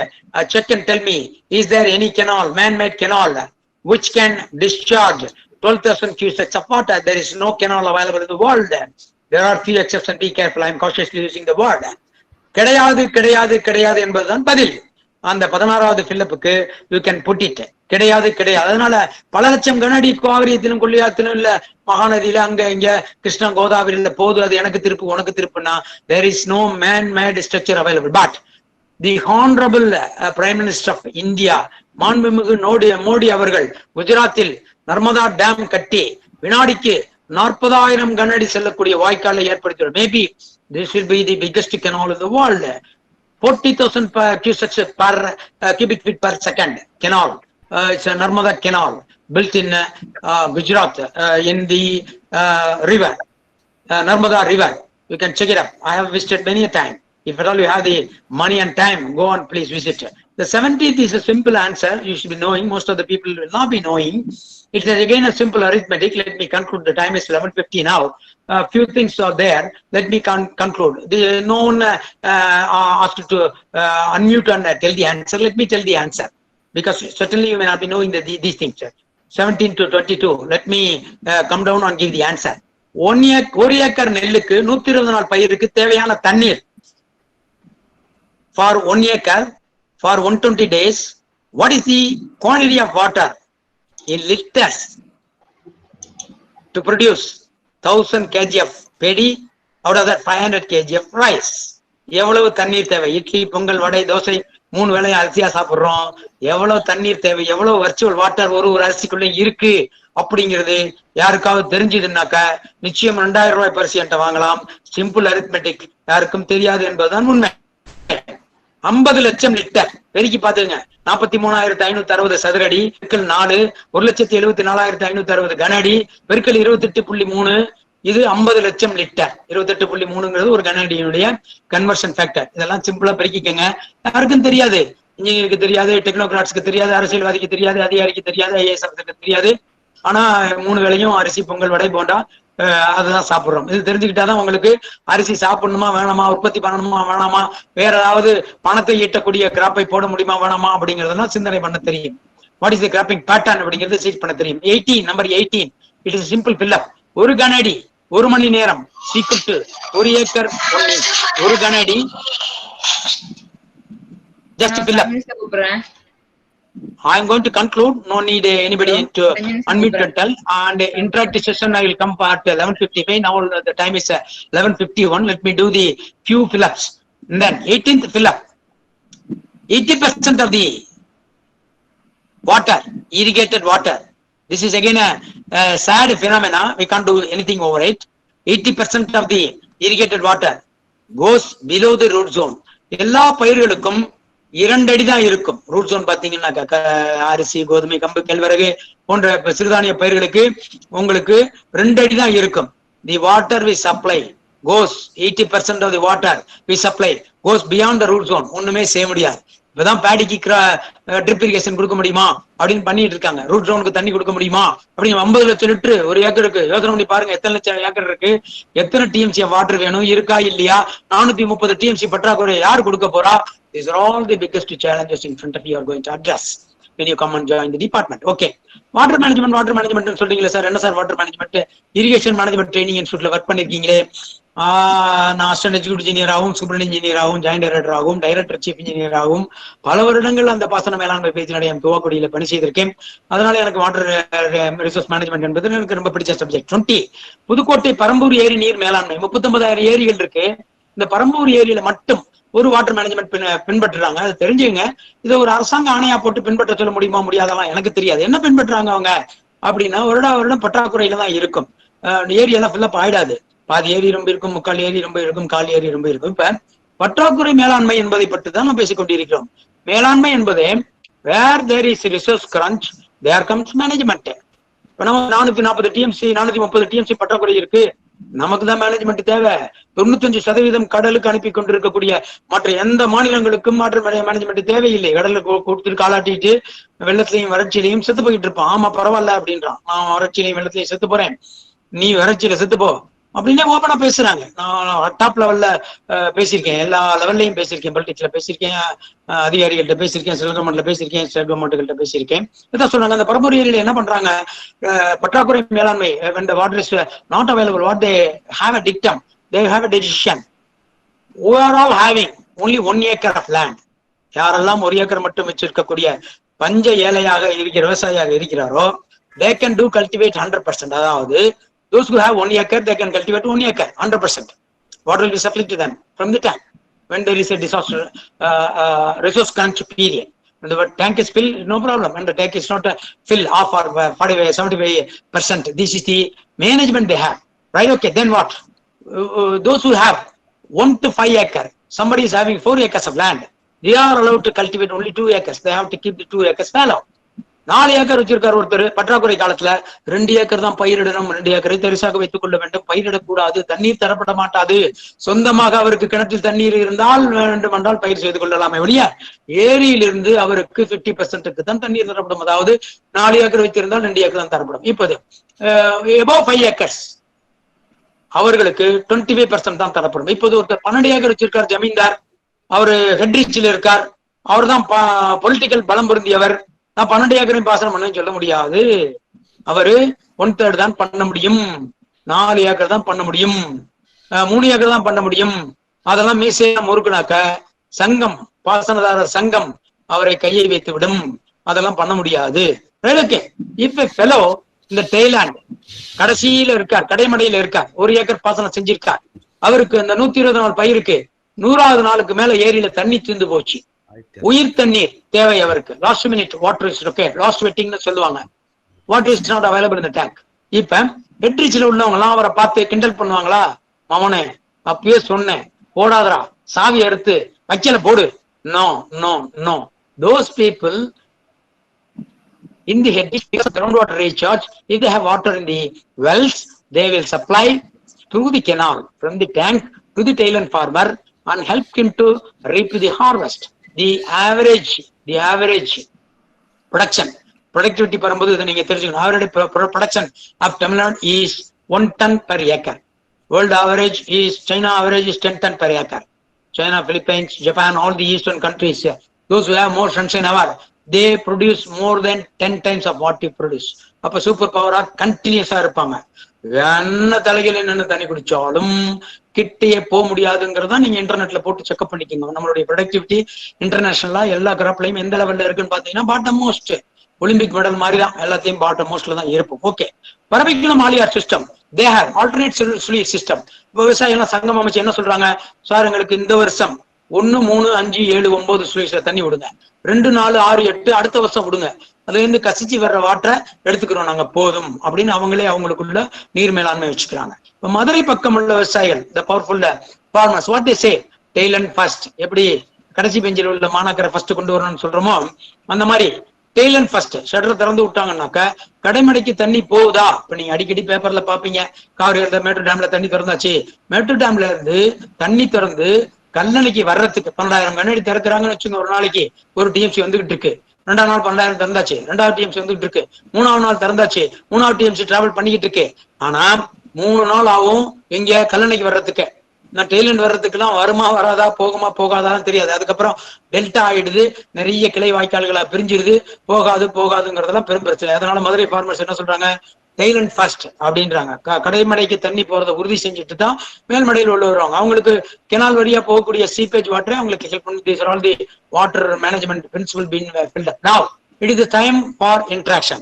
Check and tell me, is there any canal, man-made canal, which can discharge 12,000 cusecs of water? There is no canal available in the world. There are few exceptions. Be careful. I am cautiously using the word. கிடையாது கிடையாது கிடையாது என்பதுதான் பதில். அந்த 16வது ஃபில்லப்புக்கு you can put it. கிடையாது கிடையாது. அதனால பல லட்சம் கனஅடி காவிரியத்திலும் கொள்ளியாத்திலும் இல்ல மகாநதியில அங்க இங்க கிருஷ்ணா கோதாவரியில போது, அது எனக்கு திருப்பு உனக்கு திருப்புனா there is no man-made structure available. But the honorable Prime Minister of India, மாண்புமிகு மோடி அவர்கள் குஜராத்தில் நர்மதா டேம் கட்டி வினாடிக்கு 40,000 கனஅடி செல்லக்கூடிய வாய்க்காலை ஏற்படுத்தியுள்ளார். Maybe this will be the biggest canal in the world. 40,000 cusecs per cubic feet per second canal. It's a Narmada canal built in Gujarat in the river, Narmada river. You can check it up. I have visited many a time. If at all you have the money and time, go on, please visit. The 17th is a simple answer. You should be knowing. Most of the people will not be knowing. It is again a simple arithmetic. Let me conclude. The time is 11:50 now. Few things are there. Let me conclude. No one asked to unmute and tell the answer. Let me tell the answer, because certainly you may not be knowing these things. 17 to 22. Let me come down and give the answer. ஒரு acre நெல்லுக்கு 120 நாள் பயிருக்கு தேவையான தண்ணீர் for 1 acre for 120 days. What is the quantity of water in liters to produce 1000 kg of paddy out of that 500 kg of rice? எவ்வளவு தண்ணீர் தேவை? இட்லி, பொங்கல், வடை, தோசை 3 வேளையும் அரிசியா சாப்பிடுறோம். எவ்வளவு தண்ணீர் தேவை, எவ்வளவு வர்ச்சுவல் வாட்டர் ஒரு அரிசிக்குள்ள இருக்கு அப்படிங்கிறது யாருக்காவது தெரிஞ்சதுன்னாக்கா நிச்சயம் 2000 ரூபாய் பரிசு என்கிட்ட வாங்கலாம். சிம்பிள் அரித்மெட்டிக், யாருக்கும் தெரியாது என்பதுதான் உண்மை. 50 லட்சம் லிட்டர் பெருக்கி பாத்துங்க. 43,560 சதுரடி பெருக்கல் 4, 1,74,560 கன அடி பெருக்கல் 28.3. இது 50 லட்சம் லிட்டர். 28.3ங்கிறது ஒரு கன அடியினுடைய கன்வர்ஷன் ஃபேக்டர். இதெல்லாம் சிம்பிளா பெருக்கிக்கங்க. யாருக்கும் தெரியாது, இன்ஜினியருக்கு தெரியாது, டெக்னோகிராட்ஸ்க்கு தெரியாது, அரசியல்வாதிக்கு தெரியாது, அதிகாரிக்கு தெரியாது, ஐஏஎஸ் ஆஃபீஸருக்கு தெரியாது. ஆனா 3 வேளையும் அரிசி, பொங்கல், வடை, போண்டா அதுதான் சாப்பிடுறோம். இது தெரிஞ்சுக்கிட்டாதான் உங்களுக்கு அரிசி சாப்பிடணுமா வேணாமா, உற்பத்தி பண்ணணுமா வேணாமா, வேற ஏதாவது பணத்தை ஈட்டக்கூடிய கிராப்பை போட முடியுமா வேணாமா அப்படிங்கறதெல்லாம் சிந்தனை பண்ண தெரியும். What is the cropping pattern அப்படிங்கிறது சீட் பண்ண தெரியும். 18 number 18 it is simple fill up. ஒரு கனஅடி 1 மணி நேரம் equal to 1 ஏக்கர் 1 கனஅடி. Just fill up. I am going to conclude. No need anybody to unmute and tell. And interactive session I will come at 11:55. Now the time is 11:51. Let me do the few fill-ups. And then 18th fill-up. 80% of the water, irrigated water. This is again a sad phenomena. We can't do anything over it. 80% of the irrigated water goes below the root zone. எல்லா பயிர்களுக்கும் 2 அடி தான் இருக்கும். Root zone பாத்தீங்கன்னா அரிசி, கோதுமை, கம்பு, கேழ்வரகு போன்ற சிறுதானிய பயிர்களுக்கு உங்களுக்கு 2 அடி தான் இருக்கும். The water we supply goes 80% of the water we supply goes beyond the root zone. ஒண்ணுமே செய்ய முடியாது. இப்பதான் பேடிக்கு ட்ரிப் இரிகேஷன் கொடுக்க முடியுமா அப்படின்னு பண்ணிட்டு இருக்காங்க. ரூட் ஜோனுக்கு தண்ணி கொடுக்க முடியுமா அப்படின்னு 50 லட்சம் லிட்டர் ஒரு ஏக்கருக்கு யோசனை பண்ணி பாருங்க. எத்தனை லட்சம் ஏக்கர் இருக்கு, எத்தனை டிஎம்சி வாட்டர் வேணும், இருக்கா இல்லையா, 430 டிஎம்சி பற்றாக்குறை யார் கொடுக்க போறா? These are all the biggest challenges in front of you are going to address when you come and join the department. Okay, water management சொல்றீங்களா சார்? என்ன sir water management? Irrigation management training இன்ஸ்டியூட்ல work பண்ணிருக்கீங்களே. நான் assistant executive engineer ஆகும், super engineer ஆகும், joint director ஆகும், director chief engineer ஆகும், பல வருடங்கள் அந்த பாசன மேலாண்மை பேச்சினுடைய துவக்குடியில பணி செய்திருக்கேன். அதனால எனக்கு வாட்டர் ரிசோர்ஸ் மேனேஜ்மெண்ட் என்பது எனக்கு ரொம்ப பிடிச்ச சப்ஜெக்ட். 20 புதுக்கோட்டை பரம்பூர் ஏரி நீர் மேலாண்மை 39,000 ஏரிகள் இருக்கு. இந்த பரம்பூர் ஏரியில மட்டும் ஒரு வாட்டர் மேனேஜ்மெண்ட் பின்பற்றுறாங்க. அது தெரிஞ்சுங்க. இதை ஒரு அரசாங்க ஆணையா போட்டு பின்பற்ற சொல்ல முடியுமா முடியாதெல்லாம் எனக்கு தெரியாது. என்ன பின்பற்றுறாங்க அவங்க அப்படின்னா, வருடம் பற்றாக்குறையில தான் இருக்கும். ஏரியெல்லாம் ஃபில்லப் ஆயிடாது. பாதி ஏரி ரொம்ப இருக்கும், முக்கால் ஏரி ரொம்ப இருக்கும், கால் ஏரி ரொம்ப இருக்கும். இப்ப பற்றாக்குறை மேலாண்மை என்பதை பற்றி தான் நாம் பேசிக் கொண்டிருக்கிறோம். மேலாண்மை என்பது where there is resource crunch there comes management. இப்ப நம்ம 440 டிஎம்சி 430 டிஎம்சி பற்றாக்குறை இருக்கு. நமக்கு தான் மேனேஜ்மெண்ட் தேவை. 95% கடலுக்கு அனுப்பி கொண்டிருக்கக்கூடிய மற்ற எந்த மாநிலங்களுக்கும் வாட்டர் மேனேஜ்மெண்ட் தேவையில்லை. கடலுக்கு கொடுத்துட்டு காலாட்டிட்டு வெள்ளத்திலையும் வறட்சியிலையும் செத்து போயிட்டு இருப்பான். ஆமா பரவாயில்ல அப்படின்றான். நான் வறட்சியிலையும் வெள்ளத்திலையும் செத்து போறேன், நீ வறட்சியில செத்து போ அப்படின்னே ஓப்பனா பேசுறாங்க. நான் டாப் லெவல்ல பேசியிருக்கேன், எல்லா லெவல்லையும் பேசியிருக்கேன். பொலிட்டிக்ஸ்ல பேசியிருக்கேன், அதிகாரிகள்கிட்ட பேசியிருக்கேன், சென்ட்ரல் கவர்மெண்ட்ல பேசியிருக்கேன், ஸ்டேட் கவர்மெண்ட்கிட்ட பேசியிருக்கேன். இதான் சொல்றாங்க. அந்த பரம்பூர் ஏரியில என்ன பண்றாங்க? பற்றாக்குறை மேலாண்மை when the water is not available, what they have a dictum, they have a decision. We are all having only 1 acre of land. யாரெல்லாம் 1 ஏக்கர் மட்டும் வச்சிருக்கக்கூடிய பஞ்ச ஏழையாக இருக்கிற விவசாயியாக இருக்கிறாரோ they can do cultivate 100%. அதாவது those who have 1 acre, they can cultivate 1 acre 100%. Water will be supplied to them from the tank when there is a disaster resource crunch period. When the tank is filled, no problem. When the tank is not filled half or 45-75%, this is the management they have, right? Okay, then what? Those who have 1 to 5 acre, somebody is having 4 acres of land, they are allowed to cultivate only 2 acres. They have to keep the 2 acres fallow. 4 acre வச்சிருக்காரு ஒருத்தர். பற்றாக்குறை காலத்துல 2 acre தான் பயிரிடணும், 2 ஏக்கரை தரிசாக வைத்துக் கொள்ள வேண்டும். பயிரிடக்கூடாது, தண்ணீர் தரப்பட மாட்டாது. சொந்தமாக அவருக்கு கிணற்றில் தண்ணீர் இருந்தால் வேண்டுமென்றால் பயிர் செய்து கொள்ளலாமே ஒழிய ஏரியிலிருந்து அவருக்கு 50%க்கு தான் தண்ணீர் தரப்படும். அதாவது 4 ஏக்கர் வைத்திருந்தால் 2 ஏக்கர் தான் தரப்படும். இப்போது above 5 acres அவர்களுக்கு 25% தான் தரப்படும். இப்போது ஒருத்தர் 12 ஏக்கர் வச்சிருக்கார், ஜமீன்தார், அவரு ஹெட்ரிச்சில் இருக்கார், அவர் தான் பொலிட்டிக்கல் பலம் பொருந்தியவர், நான் 12 ஏக்கரையும் பாசனம் பண்ணேன்னு சொல்ல முடியாது. அவரு 1/3 தான் பண்ண முடியும், 4 ஏக்கர் தான் பண்ண முடியும், 3 ஏக்கர் தான் பண்ண முடியும். அதெல்லாம் மீசையா முறுக்குனாக்க சங்கம், பாசனதாரர் சங்கம் அவரை கையை வைத்து விடும். அதெல்லாம் பண்ண முடியாது. இப்ப ஃபெலோ இந்த டெய்லாண்ட் கடைசியில இருக்கார், கடைமடையில இருக்கார், 1 ஏக்கர் பாசனம் செஞ்சிருக்கார். அவருக்கு இந்த 120 நாள் பயிருக்கு 100வது நாளுக்கு மேல ஏரியில தண்ணி தீர்ந்து போச்சு. உயிர் தண்ணீர் தேவை அவருக்கு. Last minute water is okay, last வெட்டிங்னு சொல்லுவாங்க. Water is not available in the tank. இப்ப ஹெட்ரிச்ல உள்ளவங்க எல்லாம் அவரை பார்த்து கிண்டல் பண்ணுவாங்களா? மவனே அப்பயே சொன்னேன், போடாதரா, சாவி எடுத்து வைக்கல போடு. No no no. Those people in the Hettich, because of groundwater recharge, if they have water in the wells, they will supply through the canal from the tank to the tailend farmer and help him to reap the harvest. The average productivity பரம்போது இதை நீங்க தெரிஞ்சுக்கணும். average production of Tamil Nadu is 1 ton per acre. World average is, China average is 10 ton per acre. China, Philippines, Japan, all the eastern countries, those who have more sunshine hour, they produce more than 10 times of what we produce. அப்ப super பவரா கண்டினியூஸா இருப்பாங்க. என்ன தலைகள் என்னென்ன தண்ணி குடிச்சாலும் கிட்டே போக முடியாதுங்கிறதா நீங்க இன்டர்நெட்ல போட்டு செக்அப் பண்ணிக்கோங்க. நம்மளுடைய ப்ரொடக்டிவிட்டி இன்டர்நேஷனலா எல்லா கிராப்லயும் எந்த லெவல்ல இருக்குன்னு பாத்தீங்கன்னா பாட்டம் மோஸ்ட், ஒலிம்பிக் மெடல் மாதிரி தான், எல்லாத்தையும் பாட்டம் மோஸ்ட்ல தான் இருப்போம். Okay, Parambikulam Aliyar system, they have alternate solution system. விவசாயம் சங்கம் அமைச்சு என்ன சொல்றாங்க? சார் எங்களுக்கு இந்த வருஷம் 1, 3, 5, 7, 9 சுழற்சியில தண்ணி விடுங்க, 2, 4, 6, 8 அடுத்த வருஷம் விடுங்க, அதுல இருந்து கசிச்சு வர்ற வாட்டரை எடுத்துக்கிறோம் நாங்க போதும் அப்படின்னு அவங்களே அவங்களுக்குள்ள நீர் மேலாண்மை வச்சுக்கிறாங்க. இப்ப மதுரை பக்கம் உள்ள விவசாயிகள், the powerful farmers, what they say, tail and first, எப்படி கடைசி பெஞ்சில் உள்ள மாணாக்கரை ஃபர்ஸ்ட் கொண்டு வரணும்னு சொல்றோமோ அந்த மாதிரி டெய்ல் அண்ட் ஃபர்ஸ்ட் ஷட்டர் திறந்து விட்டாங்கன்னாக்க கடைமடைக்கு தண்ணி போகுதா? இப்ப நீங்க அடிக்கடி பேப்பர்ல பாப்பீங்க, காவிரி மேட்டூர் டேம்ல தண்ணி திறந்தாச்சு. மேட்டூர் டேம்ல இருந்து தண்ணி திறந்து கல்லணைக்கு வர்றதுக்கு 12,000 கண்ணாடி திறக்கிறாங்கன்னு வச்சுங்க. ஒரு நாளைக்கு ஒரு டிஎம்சி வந்துகிட்டு இருக்கு. 2ஆம் நாள் 12,000 திறந்தாச்சு, 2வது டிஎம்சி வந்துகிட்டு இருக்கு, 3ஆவது நாள் திறந்தாச்சு, 3வது டிஎம்சி டிராவல் பண்ணிக்கிட்டு இருக்கு. ஆனா 3 நாள் ஆகும் எங்க கல்லணைக்கு வர்றதுக்கு. நான் டெய்லண்ட் வர்றதுக்கு எல்லாம் வருமா வராதா, போகுமா போகாதான்னு தெரியாது. அதுக்கப்புறம் டெல்டா ஆயிடுது, நிறைய கிளை வாய்க்கால்களா பிரிஞ்சிருது, போகாதுங்கிறதெல்லாம் பெரும் பிரச்சனை. அதனால மதுரை ஃபார்மர்ஸ் என்ன சொல்றாங்க? டெய்லண்ட் ஃபர்ஸ்ட் அப்படின்றாங்க. கடைமடைக்கு தண்ணி போறதை உறுதி செஞ்சுட்டு தான் மேல்மடையில் உள்ள வருவாங்க. அவங்களுக்கு கெனால் வழியா போகக்கூடிய சீப்பேஜ் வாட்டரை அவங்களுக்கு ஹெல்ப் பண்ணி these are all the water management principle being filled up. Now it is the time for interaction.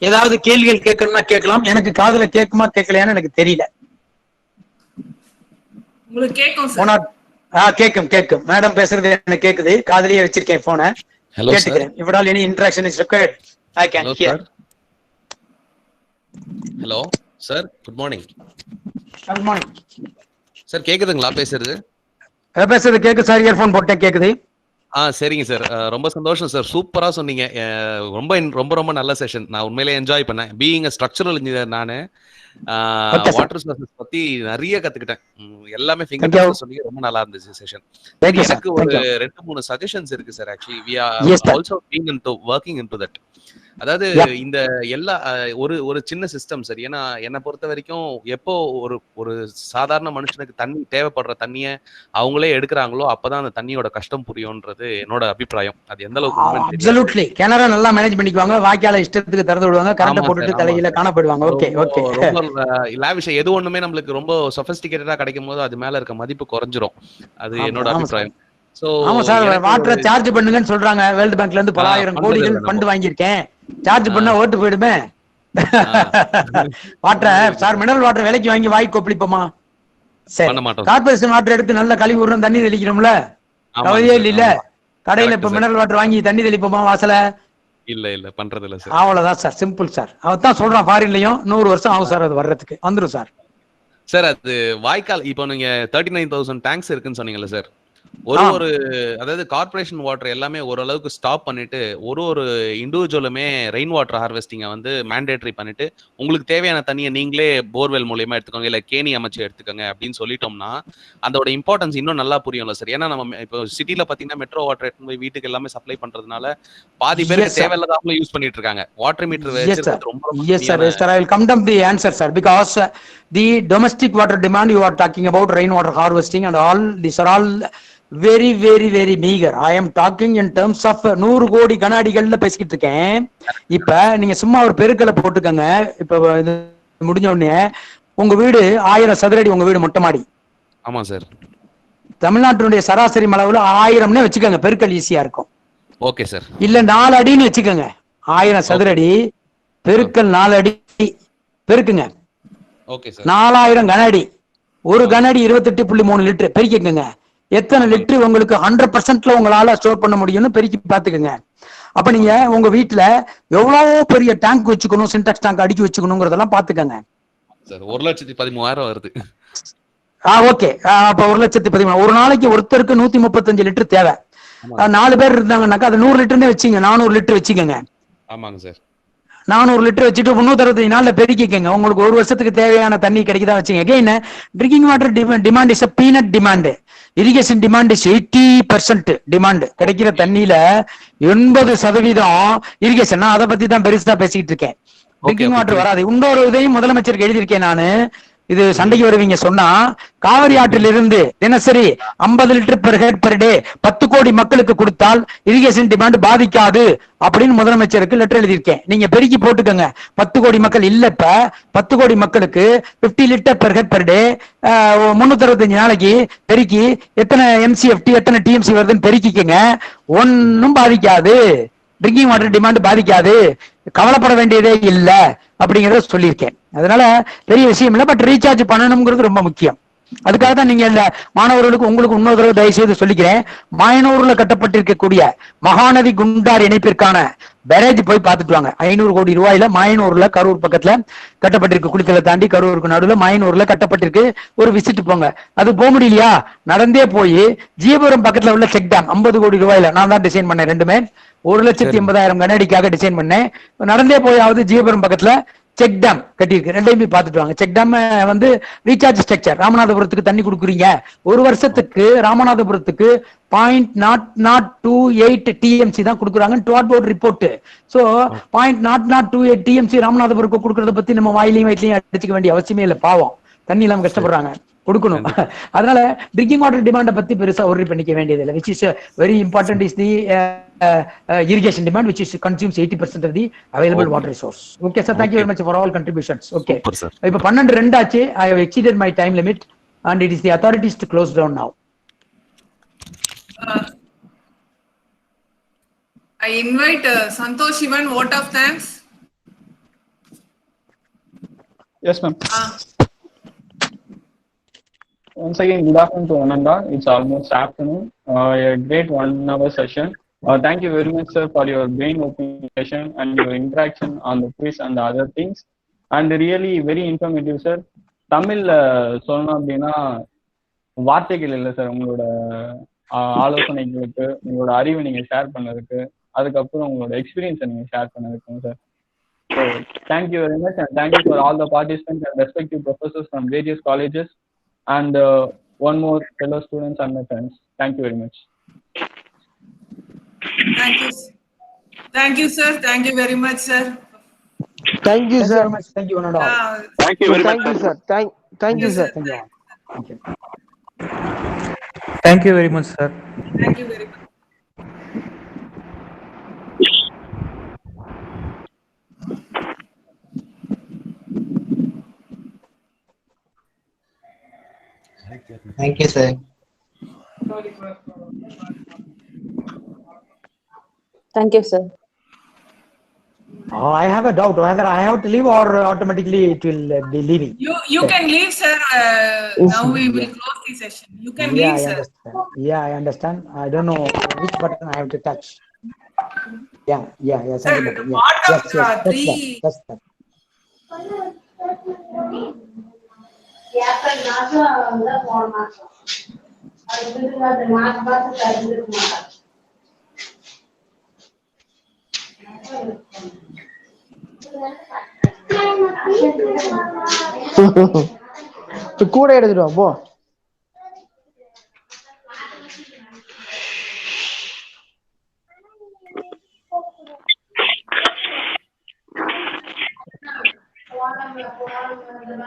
ஏதாவது கேள்விகள் கேட்கணும்னா கேட்கலாம். எனக்கு காதுல கேட்குமா கேட்கலையான்னு எனக்கு தெரியல. உங்களுக்கு கேக்கும் சார்? கேட்கும். மேடம் பேசுறது எனக்கு கேக்குது, காதுலயே வச்சிருக்கேன் போனை, கேட்டுக்கிறேன். If at all any interaction is required, I can hear. Hello sir, good morning. Good morning sir, கேக்குதுங்களா பேசுறது? பேசுறது கேக்கு சார், இயர்போன் போட்டே கேக்குது. சரிங்க சார், ரொம்ப சந்தோஷம் சார், சூப்பரா சொன்னீங்க. ரொம்ப ரொம்ப ரொம்ப நல்ல செஷன், நான் உண்மையிலே என்ஜாய் பண்ணேன். பீயிங் ஸ்ட்ரக்சரல் இன்ஜினியர் நானு வாட்டர் சோர்சஸ் பத்தி நிறைய கத்துக்கிட்டேன். எல்லாமே ஃபிங்கர் சொன்னீங்க, ரொம்ப நல்லா இருந்துச்சு செஷன். எனக்கு ஒரு 2-3 சஜஷன்ஸ் இருக்கு sir. Actually we are also being into working into that. அதாவது இந்த எல்லா ஒரு சின்ன சிஸ்டம் சார். ஏன்னா என்னை பொறுத்த வரைக்கும் எப்போ ஒரு சாதாரண மனுஷனுக்கு தண்ணி தேவைப்படுற தண்ணியை அவங்களே எடுக்கிறாங்களோ அப்பதான் அந்த தண்ணியோட கஷ்டம் புரியும்ன்றது என்னோட அபிப்பிராயம். அது எந்த அளவுக்கு கேனரா நல்லா மேனேஜ் பண்ணிக்குவாங்க, வாய்க்கால இஷ்டத்துக்கு திறந்து விடுவாங்க, கரண்ட் போட்டுட்டு தலையில காணப்படுவாங்க. ஓகே ஓகே, ரொம்ப லாவிஷா எது ஒண்ணுமே நம்மளுக்கு ரொம்ப சொபிஸ்டிகேட்டடா கிடைக்கும் போது அது மேல இருக்க மதிப்பு குறைஞ்சிரும். அது என்னோட அபிப்பிராயம். ஆமா சார், வாட்டரை சார்ஜ் பண்ணுங்கன்னு சொல்றாங்க. வேர்ல்ட் பேங்க்ல இருந்து பல ஆயிரம் கோடிகள் ஃபண்ட் வாங்கியிருக்கேன், சார்ஜ் பண்ணா ஓட்டு போயிடுமே. வாட்டர் சார், மினரல் வாட்டர் விலைக்கு வாங்கி வாய் கொப்பளிப்போமா? சரி, கார்பரேஷன் வாட்டர் எடுத்து நல்ல கழிவு விடுறோம், தண்ணி தெளிக்கிறோம்ல, கவலையே இல்ல. கடையில இப்ப மினரல் வாட்டர் வாங்கி தண்ணி தெளிப்போமா வாசல? இல்ல பண்றது இல்ல சார். அவ்வளவுதான் சார், சிம்பிள் சார். அவதான் சொல்றான், ஃபாரின்லயும் 100 வருஷம் ஆகும் சார் அது வர்றதுக்கு. வந்துடும் சார். சார், அது வாய்க்கால் இப்போ நீங்க 39,000 டேங்க்ஸ் இருக்குன்னு சொன்னீங்கல்ல சார். அதாவது கார்பரேஷன் வாட்டர் எல்லாமே ஓரளவுக்கு ஸ்டாப் பண்ணிட்டு ஒரு இண்டிவிஜுவலுமே ரெயின் வாட்டர் ஹார்வெஸ்டிங்கை வந்து மேண்டேட்டரி பண்ணிட்டு உங்களுக்கு தேவையான தண்ணியை நீங்களே போர்வெல் மூலியமா எடுத்துக்கோங்க, இல்ல கேணி அமைச்சு எடுத்துக்கோங்க அப்படின்னு சொல்லிட்டோம்னா அதோட இம்பார்ட்டன்ஸ் இன்னும் நல்லா புரியும்ல சார். ஏன்னா நம்ம இப்போ சிட்டில பாத்தீங்கன்னா மெட்ரோ வாட்டர் எடுத்து போய் வீட்டுக்கு எல்லாமே சப்ளை பண்றதுனால பாதி பேருக்கு தேவையில்லாத யூஸ் பண்ணிட்டு இருக்காங்க. வாட்டர் மீட்டர் வச்சிருக்கிறது ரொம்ப I will come down the answer sir, because the domestic water demand you are talking about, rain water harvesting and all, these are all very very very meagre. I am talking in terms of 100 கோடி கன அடிகள்ல பேசிக்கிட்டு இருக்கேன். இப்ப நீங்க சும்மா ஒரு பெருக்கலை போட்டுக்கங்க. இப்ப இது முடிஞ்ச உடனே உங்க வீடு 1000 சதுரடி, உங்க வீடு மொட்டை மாடி. ஆமா சார். தமிழ்நாட்டினுடைய சராசரி அளவுல 1000ன்னு வச்சுக்கோங்க, பெருக்கல் ஈஸியா இருக்கும். Okay sir. இல்ல 4 அடின்னு வச்சுக்கோங்க. 1000 சதுரடி பெருக்கல் 4 அடி பெருக்குங்க. Okay sir. 4000 கன அடி. ஒரு கன அடி 28.3 லிட்டர். பெருக்கிக்கங்க. எத்தனை லிட்டர் உங்களுக்கு 100%ல உங்களால ஸ்டோர் பண்ண முடியும்னு பெருக்கி பாத்துக்கோங்க. அப்ப நீங்க உங்க வீட்டுல எவ்வளவு பெரிய டேங்க் வச்சுக்கணும், சின்டாக்ஸ் டேங்க் அடிக்கி வச்சுக்கணுங்கிறதெல்லாம் பாத்துக்கங்க. சார் 1,13,000 வருது. ஓகே. அப்ப 1,13,000. ஒரு நாளைக்கு ஒருத்தருக்கு 135 லிட்டர் தேவை. 4 பேர் இருந்தாங்கன்னாக்கா அது 100 லிட்டர்னே வச்சுங்க. 400 லிட்டர் வச்சுக்கோங்க. ஆமாங்க சார். 400 லிட்டர் வச்சுட்டு 365 நாள்ல பெருக்கிக்கங்க. உங்களுக்கு ஒரு வருஷத்துக்கு தேவையான தண்ணி கிடைக்குதா வச்சுங்க. Again drinking water demand is peanut demand. Irrigation demand is 80% demand. கிடைக்கிற தண்ணியில 80% இரிகேஷன். நான் அதை பத்தி தான் பெருசா பேசிக்கிட்டு இருக்கேன். ட்ரிங்கிங் வாட்டர் வராது. இன்னொரு இதையும் முதலமைச்சருக்கு எழுதியிருக்கேன் நானு. இது சண்டைக்கு வருவீங்க சொன்னா, காவிரி ஆற்றிலிருந்து தினசரி 50 litre per head per day 10 கோடி மக்களுக்கு கொடுத்தால் இரிகேஷன் டிமாண்ட் பாதிக்காது அப்படின்னு முதலமைச்சருக்கு லெட்டர் எழுதியிருக்கேன். நீங்க பெருக்கி போட்டுக்கோங்க. 10 கோடி மக்கள் இல்ல. இப்ப 10 கோடி மக்களுக்கு 50 litre per head per day 365 நாளைக்கு பெருக்கி எத்தனை MCFT எத்தனை TMC வருதுன்னு பெருக்கிக்கங்க. ஒன்னும் பாதிக்காது. ட்ரிங்கிங் வாட்டர் டிமாண்ட் பாதிக்காது. கவலைப்பட வேண்டியதே இல்ல அப்படிங்கறத சொல்லியிருக்கேன். அதனால பெரிய விஷயம் இல்லை. பட் ரீசார்ஜ் பண்ணணுங்கிறது ரொம்ப முக்கியம். அதுக்காக தான் நீங்க இந்த மாணவர்களுக்கு உங்களுக்கு இன்னொரு தடவை தயவு செய்து சொல்லிக்கிறேன். மாயனூர்ல கட்டப்பட்டிருக்கக்கூடிய மகாநதி குண்டார் இணைப்பிற்கான பேரேஜ் போய் பார்த்துட்டு வாங்க. 500 கோடி ரூபாயில மாயனூர்ல, கரூர் பக்கத்துல கட்டப்பட்டிருக்கு. குளித்தலை தாண்டி கரூருக்கு நடுவில் மாயனூர்ல கட்டப்பட்டிருக்கு. ஒரு விசிட் போங்க. அது போக முடியலையா, நடந்தே போய் ஜீபுரம் பக்கத்துல உள்ள செக் டேம் 50 கோடி ரூபாயில நான் தான் டிசைன் பண்ணேன். ரெண்டுமே 1,80,000 கன அடிக்காக டிசைன் பண்ணேன். நடந்தே போயாவது ஜீபுரம் பக்கத்துல செக் டேம் கட்டியிருக்கு. ரெண்டையுமே பார்த்துட்டு வாங்க. செக் டேம் வந்து ரீசார்ஜ் ஸ்ட்ரக்சர். ராமநாதபுரத்துக்கு தண்ணி கொடுக்குறீங்க, ஒரு வருஷத்துக்கு ராமநாதபுரத்துக்கு 0.0028 TMC தான் கொடுக்குறாங்க டுவாட் போர்ட் ரிப்போர்ட். சோ 0.0028 TMC ராமநாதபுரத்துக்கு கொடுக்கறத பத்தி நம்ம வாயிலையும் வயிற்லையும் அடிச்சுக்க வேண்டிய அவசியமே இல்லை. பாவம், தண்ணி இல்லாம கஷ்டப்படுறாங்க, கொடுக்கணும். அதனால ட்ரிங்கிங் வாட்டர் டிமாண்டை பத்தி பெருசா ஒர்ரி பண்ணிக்க வேண்டியது இல்லை. Which is very important is the irrigation demand, which is consumes 80% of the available water resource. Okay sir, thank you very much for all contributions. Okay, இப்ப 12:02 ஆச்சு. I have exceeded my time limit and it is the authorities to close down now. I invite Santosh Shivan, vote of thanks. Yes ma'am. Once again, good afternoon to Ananda. It's almost afternoon. A great 1 hour session. Thank you very much, sir, for your brain opening session and your interaction on the quiz and the other things. And really very informative, sir. தமிழ்ல சொல்லணும் அப்படின்னா வார்த்தைகள் இல்லை sir. உங்களோட ஆலோசனைகளுக்கு, உங்களோட அறிவை நீங்க ஷேர் பண்ணதுக்கு, அதுக்கப்புறம் உங்களோட எக்ஸ்பீரியன்ஸை நீங்க ஷேர் பண்ணதுக்கு sir. So thank you very much, and thank you for all the participants and respective professors from various colleges and one more fellow students and my friends. Thank you very much. Thank you. Thank you, sir. Thank you very much, sir. Thank you, sir. Thank you, Ananda. Thank you very much, sir. Thank you, sir. Thank you. Thank you very much, sir. Thank you very much. Thank you, sir. Thank you, sir. I have a doubt whether I have to leave or automatically it will be leaving. You can leave, sir. Now we will close the session. You can Yeah, leave, I sir. understand. Yeah, I understand. I don't know which button I have to touch. Yeah. Sir, Yeah. part of Yes, three. that's that. கூட எடுத்துட்டு வா போ.